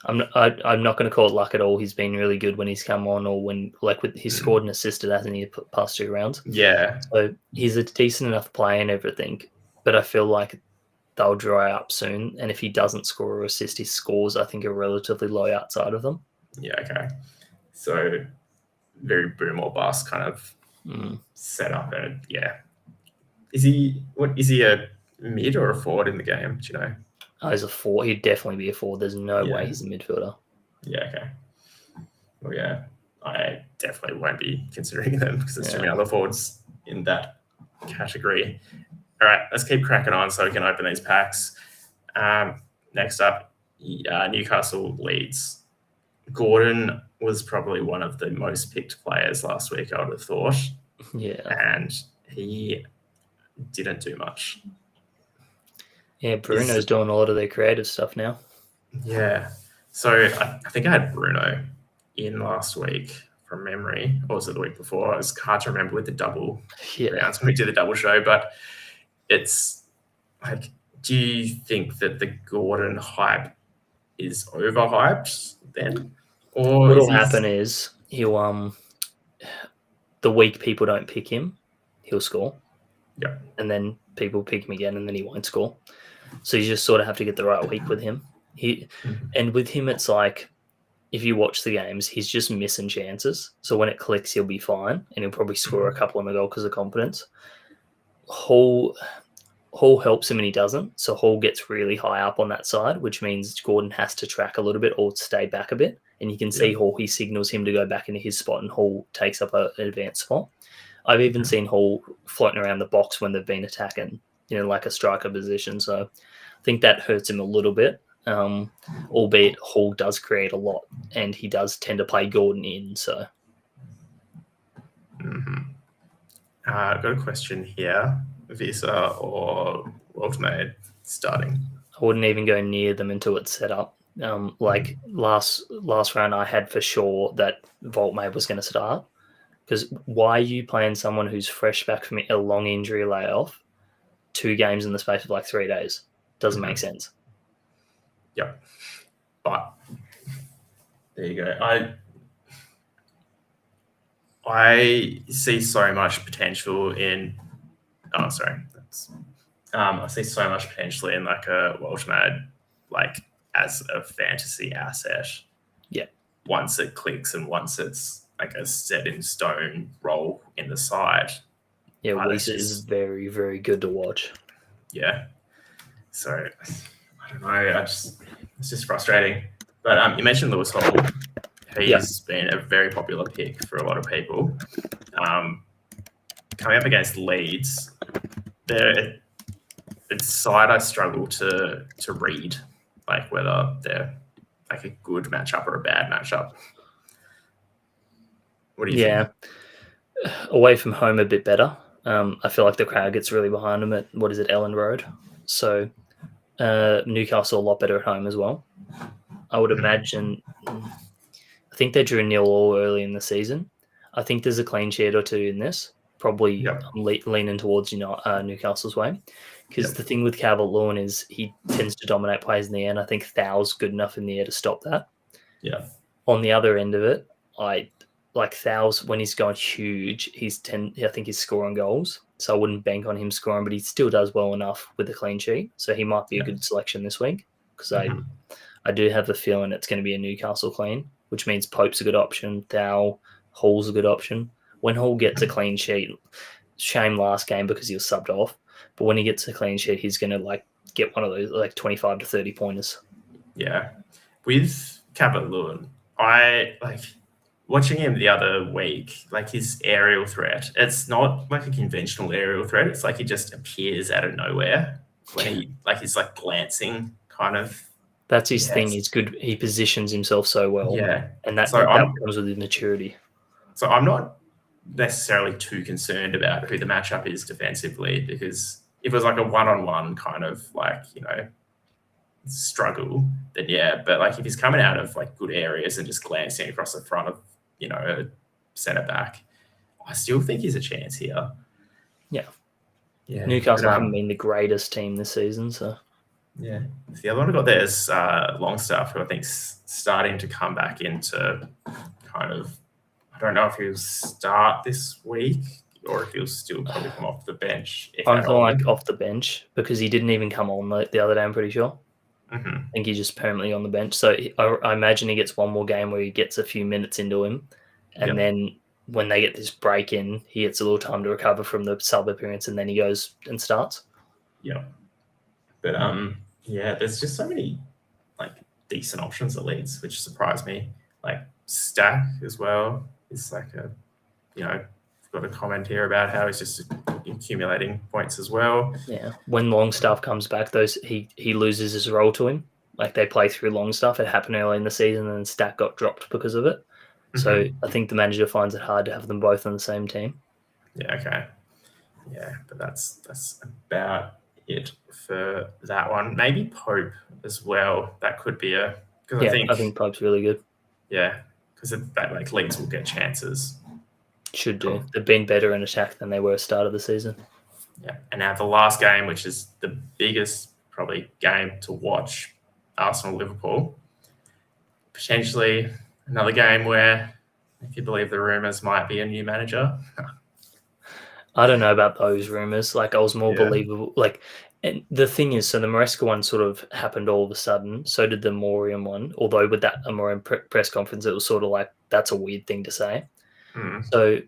I'm not going to call it luck at all. He's been really good when he's come on, or when he's scored and assisted, hasn't he, past 2 rounds? Yeah. So he's a decent enough player and everything, but I feel like they'll dry up soon. And if he doesn't score or assist, his scores, I think, are relatively low outside of them. Yeah. Okay. So very boom or bust kind of setup, and is he a mid or a forward in the game? Do you know? He's a forward. He'd definitely be a forward. There's no way he's a midfielder. Yeah, okay. Well, yeah, I definitely won't be considering them because there's too many other forwards in that category. All right, let's keep cracking on so we can open these packs. Next up, Newcastle Leeds. Gordon was probably one of the most picked players last week, I would have thought. Yeah. And he didn't do much. Yeah, Bruno's doing a lot of their creative stuff now. Yeah. So I think I had Bruno in last week from memory, or was it the week before? It's hard to remember with the double rounds when we did the double show, but it's do you think that the Gordon hype is overhyped then? Or what'll happen is he'll the week people don't pick him, he'll score. Yeah. And then people pick him again and then he won't score. So you just sort of have to get the right week with him. And with him, it's if you watch the games, he's just missing chances. So when it clicks, he'll be fine and he'll probably score a couple on the goal because of confidence. Hall helps him and he doesn't. So Hall gets really high up on that side, which means Gordon has to track a little bit or stay back a bit. And you can see Hall, he signals him to go back into his spot and Hall takes up an advanced spot. I've even seen Hall floating around the box when they've been attacking, like a striker position. So I think that hurts him a little bit. Albeit Hall does create a lot, and he does tend to play Gordon in. So, I've got a question here: Visa or Worldmade starting? I wouldn't even go near them until it's set up. Like last round, I had for sure that Voltmade was going to start, because why are you playing someone who's fresh back from a long injury layoff 2 games in the space of like 3 days? Doesn't make sense. Yep. But there you go. I see so much potential in. Oh, sorry. I see so much potential in like a Welshmad, like as a fantasy asset. Yeah. Once it clicks and once it's like a set in stone role in the side. Yeah, Lisa is very, very good to watch. Yeah. So I don't know. It's just frustrating. But you mentioned Lewis Hall. He's been a very popular pick for a lot of people. Coming up against Leeds, it's side I struggle to read, like whether they're like a good matchup or a bad matchup. What do you think? Away from home a bit better. I feel like the crowd gets really behind them at, Ellen Road. So Newcastle a lot better at home as well. I would imagine. I think they drew 0-0 early in the season. I think there's a clean sheet or 2 in this. Probably leaning towards Newcastle's way, because the thing with Calvert-Lewin is he tends to dominate plays in the air, and I think Thau's good enough in the air to stop that. Yeah. On the other end of it, I like Thau's when he's going huge. I think he's scoring goals, so I wouldn't bank on him scoring, but he still does well enough with a clean sheet, so he might be a good selection this week, because I do have the feeling it's going to be a Newcastle clean, which means Pope's a good option, Thau, Hall's a good option. When Hall gets a clean sheet, shame last game because he was subbed off, but when he gets a clean sheet, he's going to like get one of those like 25 to 30 pointers. Yeah. With Calvert-Lewin, I like watching him the other week, like his aerial threat. It's not like a conventional aerial threat. It's like he just appears out of nowhere when he's like glancing kind of. That's his thing. He's good. He positions himself so well. Yeah. And that comes with his maturity. So I'm not necessarily too concerned about who the matchup is defensively, because if it was like a one-on-one kind of like, struggle, then yeah. But like if he's coming out of like good areas and just glancing across the front of, a centre back, I still think he's a chance here. Yeah. Newcastle haven't been the greatest team this season, so. Yeah. The other one I got there is Longstaff, who I think's starting to come back into kind of. I don't know if he'll start this week or if he'll still probably come off the bench. I'm feeling like off the bench, because he didn't even come on the other day, I'm pretty sure. Mm-hmm. I think he's just permanently on the bench. So I imagine he gets one more game where he gets a few minutes into him. And then when they get this break in, he gets a little time to recover from the sub appearance, and then he goes and starts. Yeah. But there's just so many like decent options at Leeds, which surprised me. Like Stack as well is like I've got a comment here about how he's just accumulating points as well. Yeah. When Longstaff comes back, he loses his role to him. Like they play through Longstaff. It happened early in the season, and Stack got dropped because of it. Mm-hmm. So I think the manager finds it hard to have them both on the same team. Yeah. Okay. Yeah, but that's about it for that one. Maybe Pope as well. That could be I think Pope's really good. Yeah, because that like Leeds will get chances. Should do. They've been better in attack than they were at the start of the season. Yeah, and now the last game, which is the biggest probably game to watch, Arsenal-Liverpool. Potentially another game where, if you believe the rumours, might be a new manager. I don't know about those rumours. Like I was more believable. Like, and the thing is, so the Maresca one sort of happened all of a sudden. So did the Morium one. Although with that Morium press conference, it was sort of like, that's a weird thing to say. So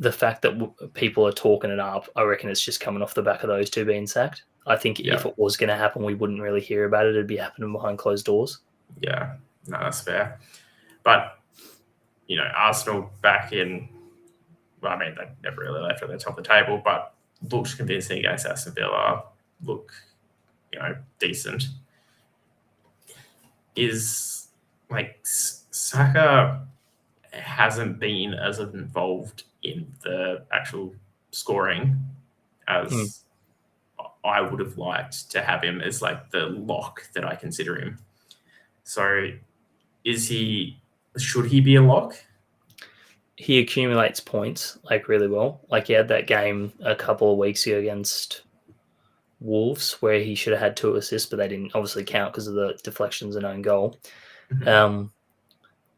the fact that people are talking it up, I reckon it's just coming off the back of those 2 being sacked. I think if it was going to happen, we wouldn't really hear about it. It'd be happening behind closed doors. Yeah, no, that's fair. But, Arsenal back in well, I mean, they never really left at the top of the table, but looked convincing against Aston Villa, look, decent. Is like Saka hasn't been as involved in the actual scoring as I would have liked to have him as like the lock that I consider him. So should he be a lock? He accumulates points like really well. Like he had that game a couple of weeks ago against Wolves where he should have had 2 assists, but they didn't obviously count because of the deflections and own goal.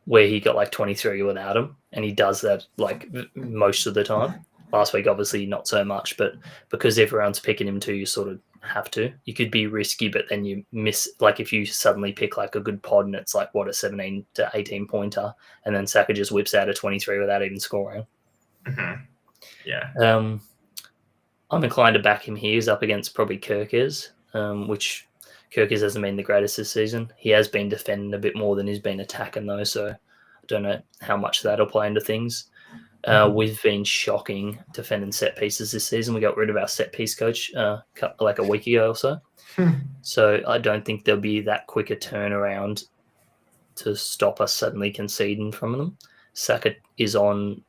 Where he got like 23 without him, and he does that like most of the time. Last week, obviously, not so much, but because everyone's picking him too, you sort of have to. You could be risky, but then you miss, like if you suddenly pick like a good pod and it's like, a 17 to 18 pointer, and then Saka just whips out a 23 without even scoring. Yeah. I'm inclined to back him here. He's up against probably Kirkes, which Kirkes hasn't been the greatest this season. He has been defending a bit more than he's been attacking, though, so I don't know how much that'll play into things. We've been shocking defending set pieces this season. We got rid of our set piece coach like a week ago or so. So I don't think there'll be that quick a turnaround to stop us suddenly conceding from them. Saka is on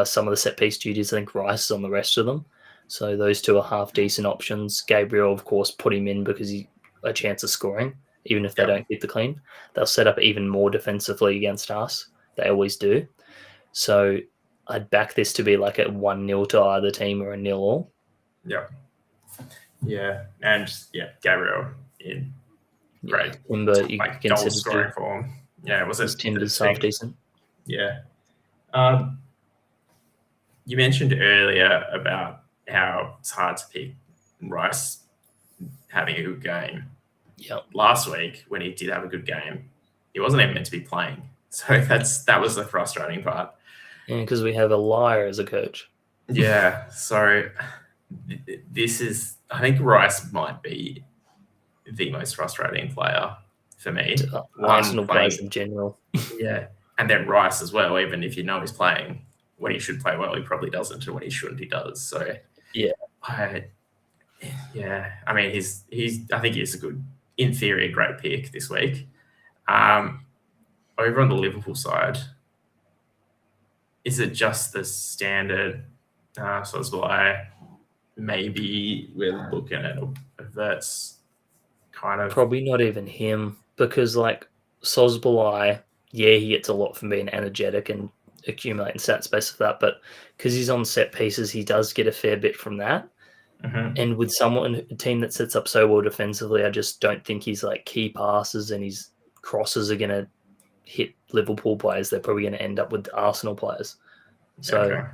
some of the set piece duties. I think Rice is on the rest of them. So those two are half decent options. Gabriel, of course, put him in because he's a chance of scoring, even if they don't keep the clean. They'll set up even more defensively against us. They always do. So I'd back this to be like a 1-0 to either team or a 0-all. Yeah. Yeah. And Gabriel in great. Timber, you like consider goal scoring form. Yeah, was it Timber's half decent? Yeah. You mentioned earlier about how it's hard to pick Rice having a good game. Yep. Last week, when he did have a good game, he wasn't even meant to be playing. So that was the frustrating part. Yeah, because we have a liar as a coach. Yeah. So this is, I think Rice might be the most frustrating player for me. Arsenal players in general. Yeah. And then Rice as well, even if you know he's playing. When he should play well, he probably doesn't, and when he shouldn't, he does. So I mean, he's I think he's a good, in theory, a great pick this week. Over on the Liverpool side, is it just the standard Szoboszlai? Maybe we're looking at that's kind of probably not even him, because like Szoboszlai, he gets a lot from being energetic and accumulating stats based off that, but because he's on set pieces, he does get a fair bit from that. And with a team that sets up so well defensively, I just don't think he's like key passes and his crosses are going to hit Liverpool players. They're probably going to end up with Arsenal players. So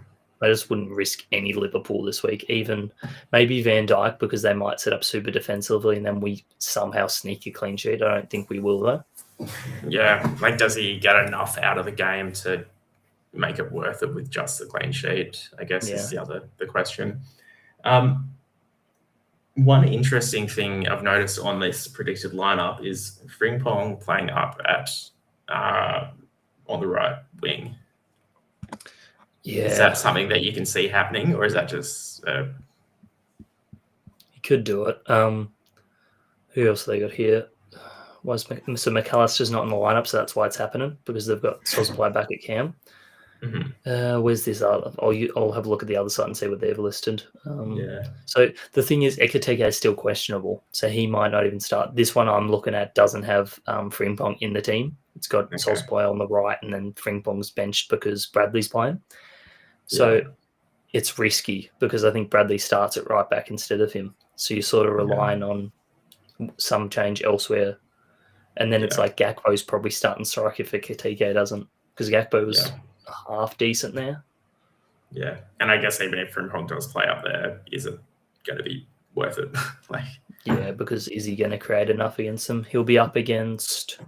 I just wouldn't risk any Liverpool this week, even maybe Van Dijk, because they might set up super defensively and then we somehow sneak a clean sheet. I don't think we will, though. Yeah, like does he get enough out of the game to make it worth it with just the clean sheet, I guess is the question. One interesting thing I've noticed on this predicted lineup is Frimpong playing up at on the right wing. Yeah. Is that something that you can see happening, or is that just He could do it. Who else they got here? So McAllister's not in the lineup, so that's why it's happening, because they've got Szoboszlai back at cam. Where's this other? I'll have a look at the other side and see what they've listed. So the thing is, Ekitike is still questionable, so he might not even start. This one I'm looking at doesn't have Frimpong in the team. It's got Szoboszlai on the right, and then Frimpong's benched because Bradley's playing. So it's risky because I think Bradley starts at right back instead of him. So you're sort of relying on some change elsewhere. And then it's like Gakpo's probably starting strike if Ekitike doesn't, because Gakpo was half decent there. Yeah, and I guess even if Frimpong does play up there, is it going to be worth it? Because is he going to create enough against them? He'll be up against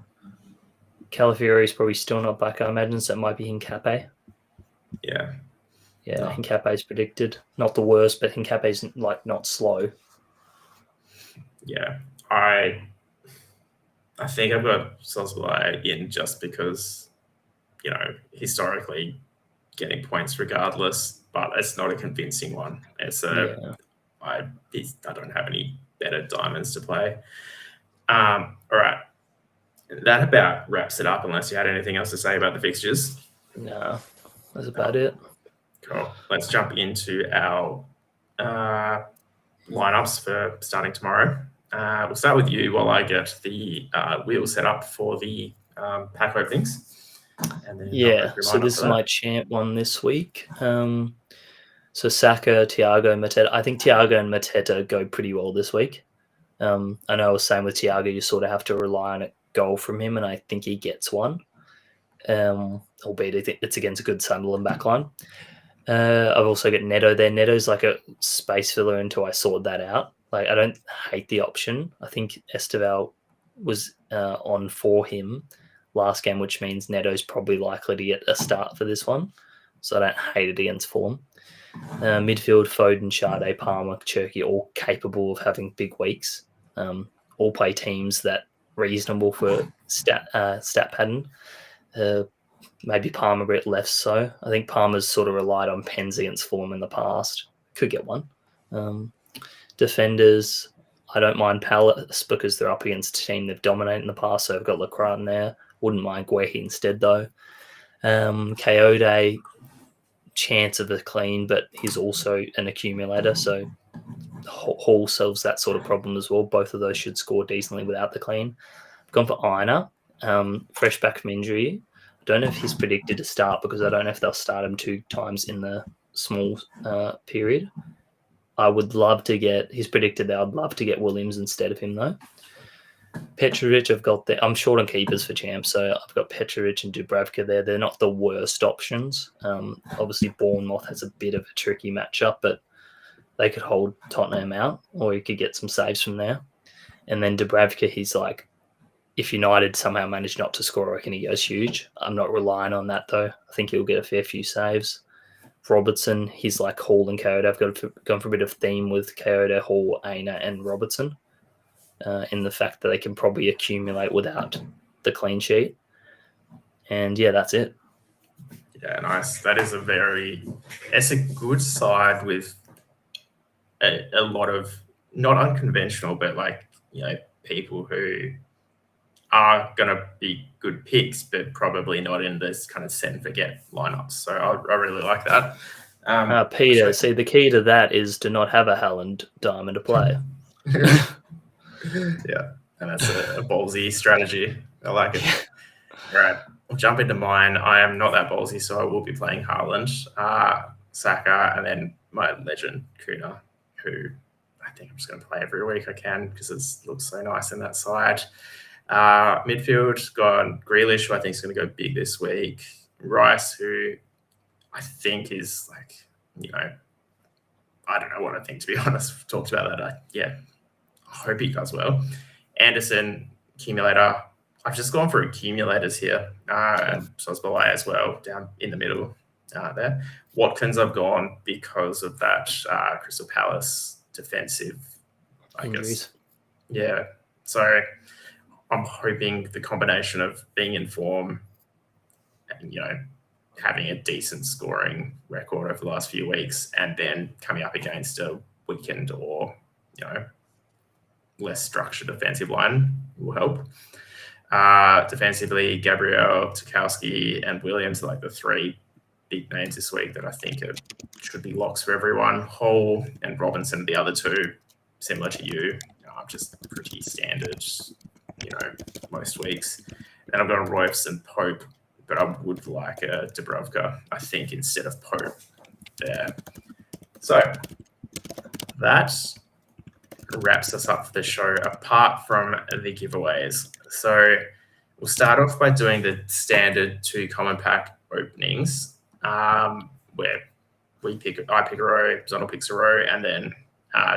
Calafiori's probably still not back, I imagine, so it might be Hincapié. Yeah, Hincapié's predicted. Not the worst, but Hincapié's like not slow. Yeah, I think I've got Szoboszlai in just because, historically, getting points regardless, but it's not a convincing one. I don't have any better diamonds to play. All right. That about wraps it up, unless you had anything else to say about the fixtures. No, that's about it. Cool. Let's jump into our lineups for starting tomorrow. We'll start with you while I get the wheel set up for the pack openings. And then so this is my champ one this week. So Saka, Thiago, Mateta. I think Thiago and Mateta go pretty well this week. I know I was saying with Thiago, you sort of have to rely on a goal from him, and I think he gets one. Albeit I think it's against a good Sunderland backline. I've also got Neto there. Neto's like a space filler until I sort that out. Like, I don't hate the option. I think Esteval was on for him last game, which means Neto's probably likely to get a start for this one. So I don't hate it against Fulham. Midfield, Foden, Sade, Palmer, Cherky, all capable of having big weeks. All play teams that reasonable for stat pattern. Maybe Palmer a bit less so. I think Palmer's sort of relied on pens against Fulham in the past. Could get one. Defenders, I don't mind Palace because they're up against a team they've dominated in the past, so I've got Lacroix in there. Wouldn't mind Guehi instead, though. Coyote, chance of a clean, but he's also an accumulator, so Hall solves that sort of problem as well. Both of those should score decently without the clean. I've gone for Ina, fresh back from injury. I don't know if he's predicted to start because I don't know if they'll start him 2 times in the small period. I would love to get, he's predicted that I'd love to get Williams instead of him though. Petrovic, I've got there. I'm short on keepers for champ, so I've got Petrovic and Dubravka there. They're not the worst options. Obviously, Bournemouth has a bit of a tricky matchup, but they could hold Tottenham out, or you could get some saves from there. And then Dubravka, he's like, if United somehow manage not to score, I reckon he goes huge. I'm not relying on that, though. I think he'll get a fair few saves. Robertson, he's like Hall and Coyote. I've gone for a bit of theme with Coyote, Hall, Aina, and Robertson in the fact that they can probably accumulate without the clean sheet. And, yeah, that's it. Yeah, nice. That is it's a good side with a lot of not unconventional, but like, you know, people who are going to be good picks, but probably not in this kind of set and forget lineups. So I really like that. Peter, see, the key to that is to not have a Haaland diamond to play. Yeah, and that's a ballsy strategy. I like it. All right, I'll jump into mine. I am not that ballsy, so I will be playing Haaland, Saka, and then my legend, Kuna, who I think I'm just going to play every week I can because it looks so nice in that side. Midfield, got Grealish, who I think is going to go big this week. Rice, who I think is like, you know, I don't know what I think, to be honest. We've talked about that. I hope he does well. Anderson, accumulator. I've just gone for accumulators here. And Sosbalai as well, down in the middle there. Watkins, I've gone because of that Crystal Palace defensive, I guess. Yeah. So I'm hoping the combination of being in form and, you know, having a decent scoring record over the last few weeks and then coming up against a weakened or, you know, less structured defensive line will help. Defensively, Gabriel, Tarkowski, and Williams are like the 3 big names this week that I think should be locks for everyone. Hall and Robinson, the other 2, similar to you, just pretty standard, you know, most weeks. Then I've got Royce and Pope, but I would like a Dubravka, I think, instead of Pope there. So that wraps us up for the show, apart from the giveaways. So we'll start off by doing the standard 2 common pack openings, where I pick a row, Zonal picks a row, and then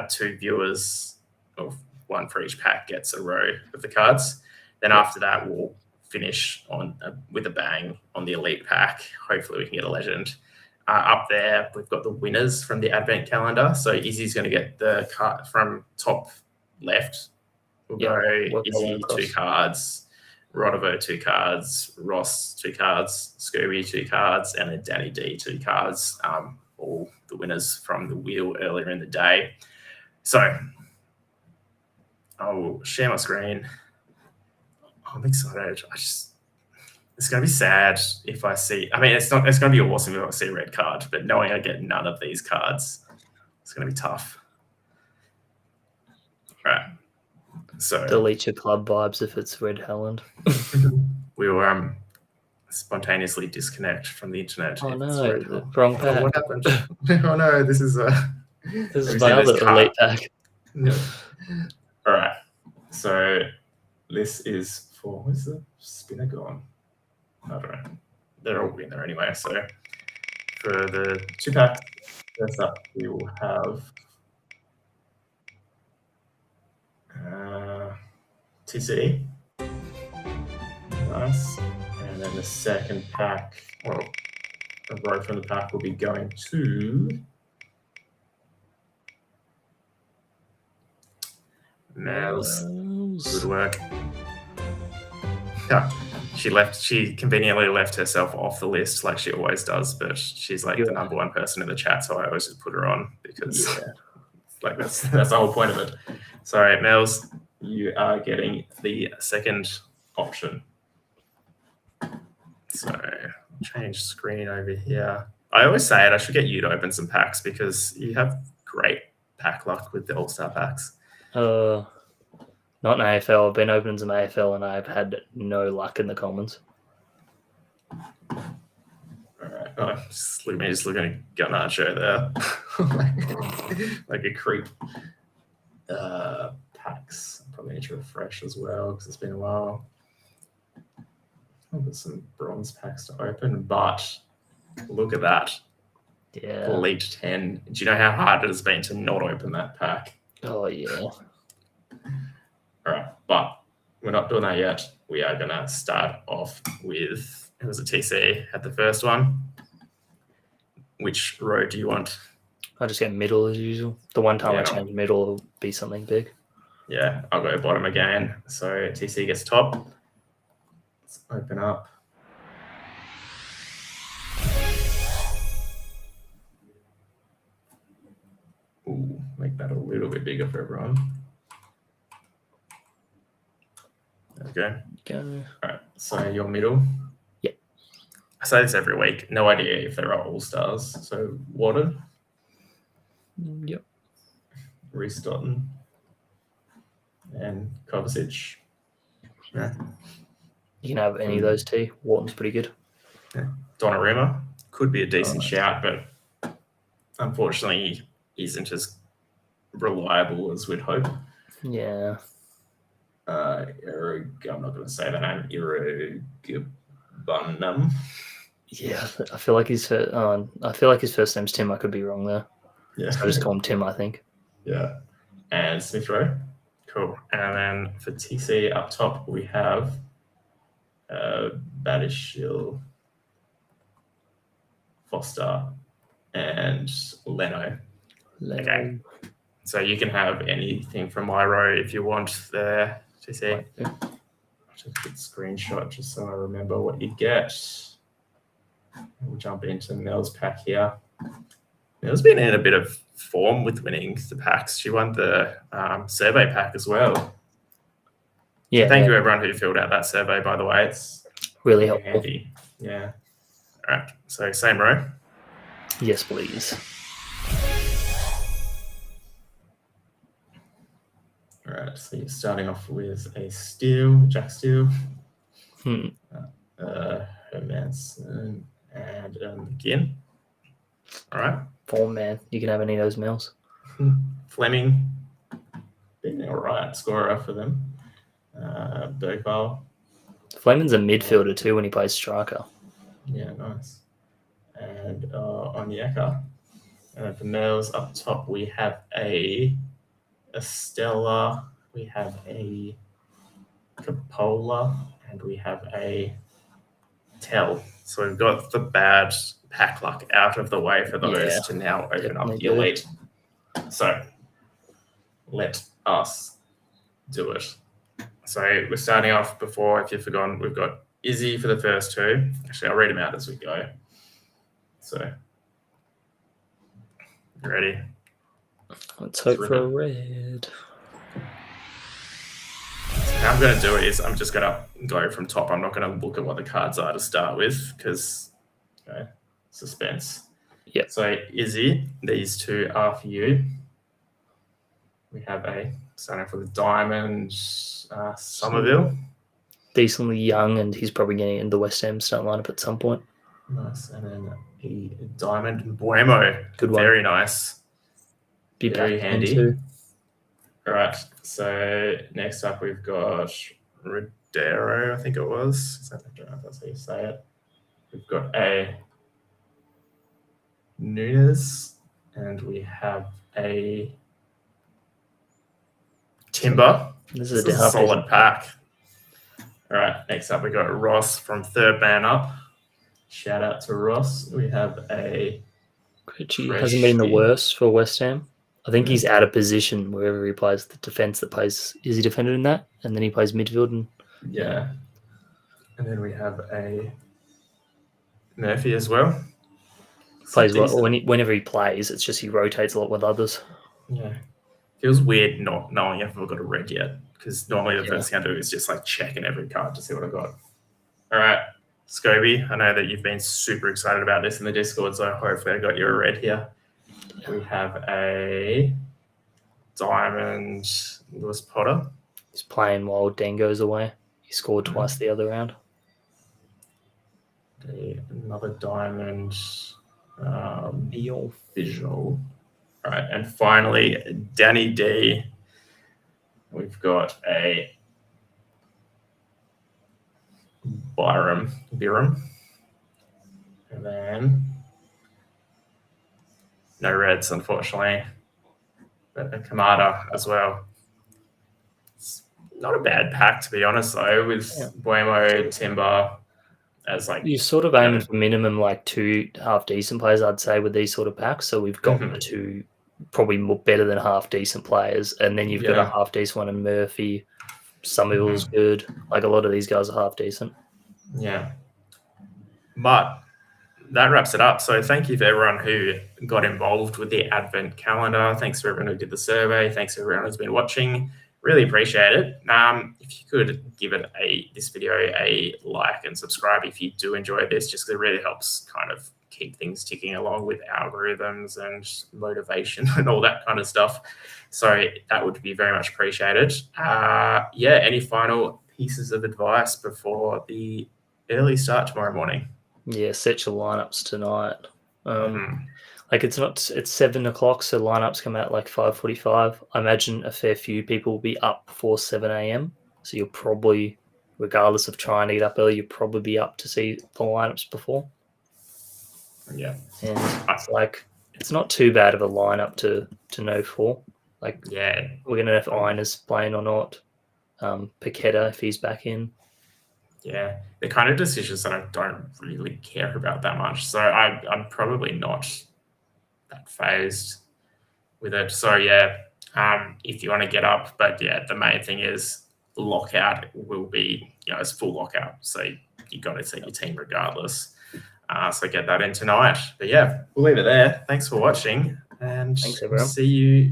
2 viewers, or 1 for each pack, gets a row of the cards. Then after that, we'll finish on with a bang on the elite pack. Hopefully we can get a legend. Up there, we've got the winners from the advent calendar. So Izzy's going to get the card from top left. We'll go Izzy 2 cards. Rodovo 2 cards, Ross 2 cards, Scooby 2 cards, and then Danny D 2 cards. All the winners from the wheel earlier in the day. So I'll share my screen. I'm excited. It's going to be sad if I see. I mean, it's going to be awesome if I see a red card, but knowing I get none of these cards, it's going to be tough. Right. So delete your club vibes if it's Red Helland. We will spontaneously disconnect from the internet. Oh no, the wrong pack. What happened? Oh no, this is my other elite pack. No. All right. So this is for, where's the spinner gone? I don't know. They're all in there anyway. So for the 2-pack, first up, we will have TC. Nice. And then the second pack, well, a row from the pack will be going to Mouse. Good work. Yeah, she conveniently left herself off the list like she always does, but she's like the number one person in the chat, so I always just put her on because like that's the whole point of it. Sorry, Mels, you are getting the second option. So change screen over here. I always say it, I should get you to open some packs because you have great pack luck with the All-Star packs. Not in AFL. I've been opening some AFL and I've had no luck in the commons. All right. Oh, just looking at Garnacho there. like a creep. Packs. Probably need to refresh as well because it's been a while. There's some bronze packs to open, but look at that. Yeah. Elite 10. Do you know how hard it has been to not open that pack? Oh, yeah. All right, but we're not doing that yet. We are going to start off with, it was a TC at the first one. Which row do you want? I just get middle as usual. The one time I change middle, will be something big. Yeah, I'll go bottom again. So TC gets top. Let's open up. Ooh, make that a little bit bigger for everyone. There we go. All right, so your middle. Yeah. I say this every week. No idea if there are all-stars. So Warden. Yep. Reece Dotton. And Kovacic. Yeah. You can have any of those two. Wharton's pretty good. Yeah. Donnarumma could be a decent shout, but unfortunately isn't as reliable as we'd hope. Yeah. I'm not going to say that name. Irugabunum. Yeah, I feel like his first name's Tim. I could be wrong there. Yeah, so I just call him Tim, I think. Yeah, and Smith Rowe. Cool. And then for TC up top, we have Badishil, Foster, and Leno. Okay. So you can have anything from my row if you want there, TC. I'll just a quick screenshot just so I remember what you get. We'll jump into Mel's pack here. Mel's been in a bit of form with winning the packs. She won the survey pack as well. Yeah. So thank you everyone who filled out that survey, by the way. It's really helpful. Handy. Yeah. All right. So same row. Yes, please. All right. So you're starting off with a Steele, Jack Steele, Hermanson, and McGinn. All right. Form man. You can have any of those Mills. Fleming, being all right scorer for them. Bergvall. Fleming's a midfielder too when he plays striker. Yeah, nice. And Onyeka. And then for Mills up top, we have a Estella, we have a Capola, and we have a Tell. So we've got the bad pack luck out of the way for those to now open up the elite. So let us do it. So we're starting off before, if you've forgotten, we've got Izzy for the first two. Actually, I'll read them out as we go. So, you ready? Let's hope for a red. How I'm going to do it is I'm just going to go from top. I'm not going to look at what the cards are to start with because, suspense. Yep. So, Izzy, these two are for you. We have starting off with a diamond, Somerville. Decently young, and he's probably getting into the West Ham start lineup at some point. Nice. And then a diamond, Buemo. Good one. Very nice. Be very back handy. Too. All right. So next up, we've got Rodero, I think it was. I don't know if that's how you say it. We've got a Nunes, and we have a Timber. This is a solid pack. All right. Next up, we got Ross from Third Man Up. Shout out to Ross. We have a Krejci hasn't been the worst for West Ham. I think he's out of position wherever he plays. The defense that plays, is he defended in that? And then he plays midfield. And then we have a Murphy as well. Plays well. Whenever he plays, it's just he rotates a lot with others. Yeah. Feels weird not knowing if I've got a red yet, because normally the first thing I do is just like checking every card to see what I got. All right. Scobie, I know that you've been super excited about this in the Discord, so hopefully I got you a red here. We have a diamond, Lewis Potter. He's playing while Dan goes away. He scored twice the other round. Another diamond, visual. All right, and finally, Danny D. We've got a Byram, and then no reds, unfortunately, but a Kamada as well. It's not a bad pack, to be honest, though, with Buemo, Timber as like... You're sort of aiming for minimum like two half-decent players, I'd say, with these sort of packs. So we've got the two probably more better than half-decent players, and then you've got a half-decent one in Murphy. Somerville's good. Like a lot of these guys are half-decent. Yeah. But that wraps it up. So thank you for everyone who got involved with the Advent calendar. Thanks to everyone who did the survey. Thanks to everyone who's been watching. Really appreciate it. If you could give it this video a like and subscribe if you do enjoy this, just because it really helps kind of keep things ticking along with algorithms and motivation and all that kind of stuff. So that would be very much appreciated. Any final pieces of advice before the early start tomorrow morning? Yeah, set your lineups tonight. Like it's 7 o'clock, so lineups come out like 5:45. I imagine a fair few people will be up before 7 a.m. So you'll probably, regardless of trying to get up early, you'll probably be up to see the lineups before. Yeah. And it's not too bad of a lineup to know for. Like, we're gonna know if Einer's playing or not. Paqueta, if he's back in. Yeah, the kind of decisions that I don't really care about that much. So I'm probably not that phased with it. So if you want to get up, but the main thing is lockout will be, it's full lockout. So you got to see your team regardless. So get that in tonight. But we'll leave it there. Thanks for watching, and thanks, everyone. See you